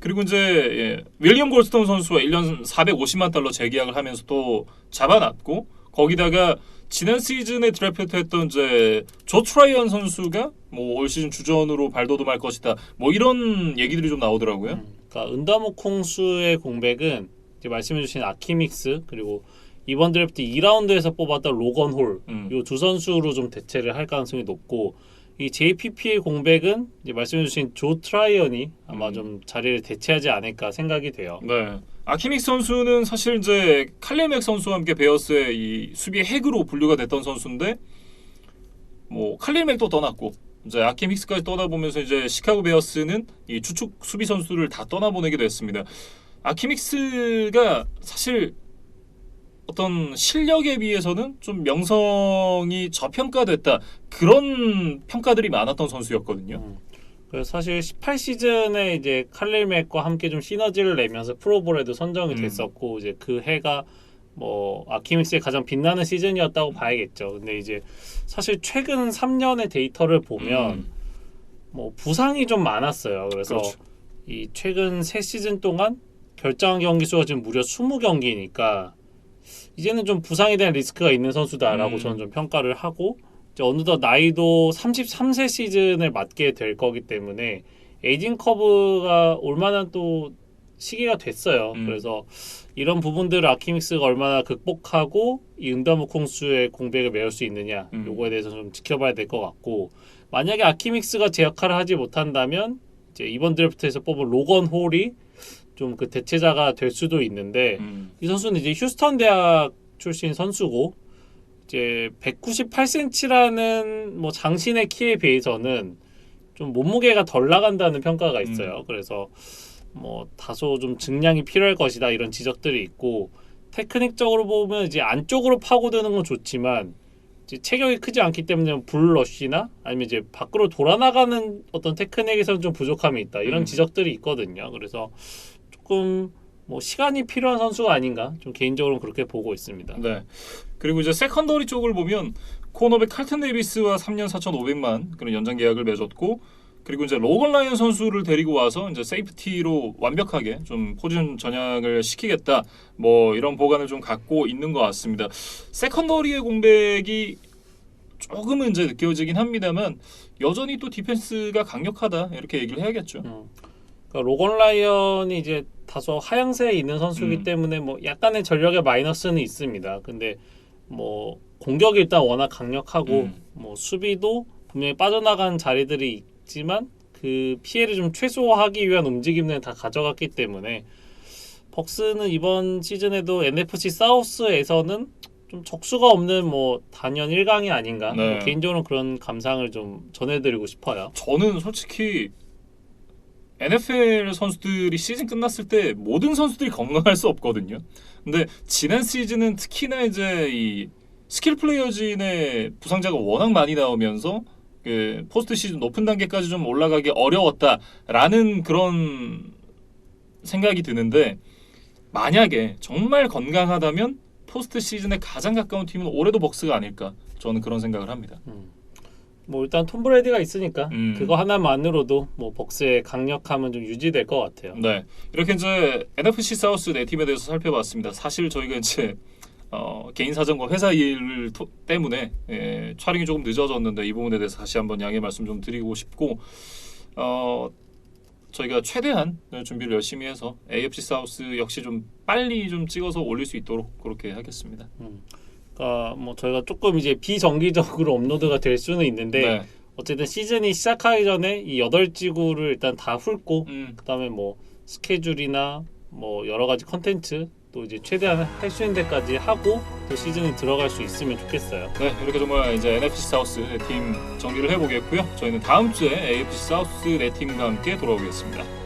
그리고 이제 윌리엄 골스톤 선수와 1년 450만 달러 재계약을 하면서 또 잡아놨고 거기다가 지난 시즌에 드래프트했던 이제 조 트라이언 선수가 뭐 올 시즌 주전으로 발돋움할 것이다. 뭐 이런 얘기들이 좀 나오더라고요. 그러니까 은다모 콩수의 공백은 이제 말씀해주신 아키믹스 그리고 이번 드래프트 2라운드에서 뽑았던 로건 홀 이 두 선수로 좀 대체를 할 가능성이 높고 이 JPP의 공백은 이제 말씀해주신 조 트라이언이 아마 좀 자리를 대체하지 않을까 생각이 돼요. 네. 아키믹스 선수는 사실 이제 칼릴 맥 선수와 함께 베어스의 이 수비의 핵으로 분류가 됐던 선수인데 뭐 칼릴 맥도 떠났고 이제 아키믹스까지 떠나보면서 이제 시카고 베어스는 이 주축 수비 선수를 다 떠나보내게 됐습니다. 아키믹스가 사실 어떤 실력에 비해서는 좀 명성이 저평가됐다 그런 평가들이 많았던 선수였거든요. 그래서 사실 18시즌에 이제 칼릴 맥과 함께 좀 시너지를 내면서 프로볼에도 선정이 됐었고 이제 그 해가 뭐 아키믹스의 가장 빛나는 시즌이었다고 봐야겠죠. 근데 이제 사실 최근 3년의 데이터를 보면 뭐 부상이 좀 많았어요. 그래서 그렇죠. 이 최근 3시즌 동안 결정한 경기 수가 지금 무려 20경기니까 이제는 좀 부상에 대한 리스크가 있는 선수다라고 저는 좀 평가를 하고 이제 어느덧 나이도 33세 시즌을 맞게 될 거기 때문에 에이징 커브가 올 만한 또 시기가 됐어요. 그래서 이런 부분들을 아키믹스가 얼마나 극복하고 이 은다무 콩수의 공백을 메울 수 있느냐 요거에 대해서 좀 지켜봐야 될 것 같고 만약에 아키믹스가 제 역할을 하지 못한다면 이제 이번 드래프트에서 뽑은 로건 홀이 좀 그 대체자가 될 수도 있는데 이 선수는 이제 휴스턴 대학 출신 선수고 이제 198cm라는 뭐 장신의 키에 비해서는 좀 몸무게가 덜 나간다는 평가가 있어요. 그래서 뭐 다소 좀 증량이 필요할 것이다 이런 지적들이 있고 테크닉적으로 보면 이제 안쪽으로 파고드는 건 좋지만 이제 체격이 크지 않기 때문에 불러쉬나 아니면 이제 밖으로 돌아나가는 어떤 테크닉에서는 좀 부족함이 있다 이런 지적들이 있거든요. 그래서 조금 뭐 시간이 필요한 선수가 아닌가 좀 개인적으로 그렇게 보고 있습니다. 네. 그리고 이제 세컨더리 쪽을 보면 코너백 칼튼 데이비스와 3년 4,500만 그런 연장 계약을 맺었고 그리고 이제 로건 라이언 선수를 데리고 와서 이제 세이프티로 완벽하게 좀 포지션 전향을 시키겠다 뭐 이런 보관을 좀 갖고 있는 것 같습니다. 세컨더리의 공백이 조금은 이제 느껴지긴 합니다만 여전히 또 디펜스가 강력하다 이렇게 얘기를 해야겠죠. 그러니까 로건 라이언이 이제 다소 하향세에 있는 선수이기 때문에 뭐 약간의 전력의 마이너스는 있습니다. 근데 뭐 공격이 일단 워낙 강력하고 뭐 수비도 분명히 빠져나간 자리들이 있지만 그 피해를 좀 최소화하기 위한 움직임을 다 가져갔기 때문에 벅스는 이번 시즌에도 NFC 사우스에서는 좀 적수가 없는 뭐 단연 1강이 아닌가. 네. 뭐 개인적으로 그런 감상을 좀 전해드리고 싶어요. 저는 솔직히 NFL 선수들이 시즌 끝났을 때 모든 선수들이 건강할 수 없거든요. 근데 지난 시즌은 특히나 이제 이 스킬 플레이어진의 부상자가 워낙 많이 나오면서 그 포스트 시즌 높은 단계까지 좀 올라가기 어려웠다라는 그런 생각이 드는데 만약에 정말 건강하다면 포스트 시즌에 가장 가까운 팀은 올해도 벅스가 아닐까 저는 그런 생각을 합니다. 뭐 일단 톰 브레이디가 있으니까 그거 하나만으로도 뭐 벅스의 강력함은 좀 유지될 것 같아요. 네, 이렇게 이제 NFC 사우스 네 팀에 대해서 살펴봤습니다. 사실 저희가 이제 개인 사정과 회사 일 때문에 촬영이 조금 늦어졌는데 이 부분에 대해서 다시 한번 양해 말씀 좀 드리고 싶고 저희가 최대한 준비를 열심히 해서 AFC 사우스 역시 좀 빨리 좀 찍어서 올릴 수 있도록 그렇게 하겠습니다. 그러니까 뭐 저희가 조금 이제 비정기적으로 업로드가 될 수는 있는데 네. 어쨌든 시즌이 시작하기 전에 이 8지구를 일단 다 훑고 그다음에 뭐 스케줄이나 뭐 여러 가지 컨텐츠 또 이제 최대한 할 수 있는 데까지 하고 또 시즌에 들어갈 수 있으면 좋겠어요. 네, 이렇게 정말 이제 NFC 사우스 네 팀 정리를 해보겠고요. 저희는 다음 주에 AFC 사우스 네 팀과 함께 돌아오겠습니다.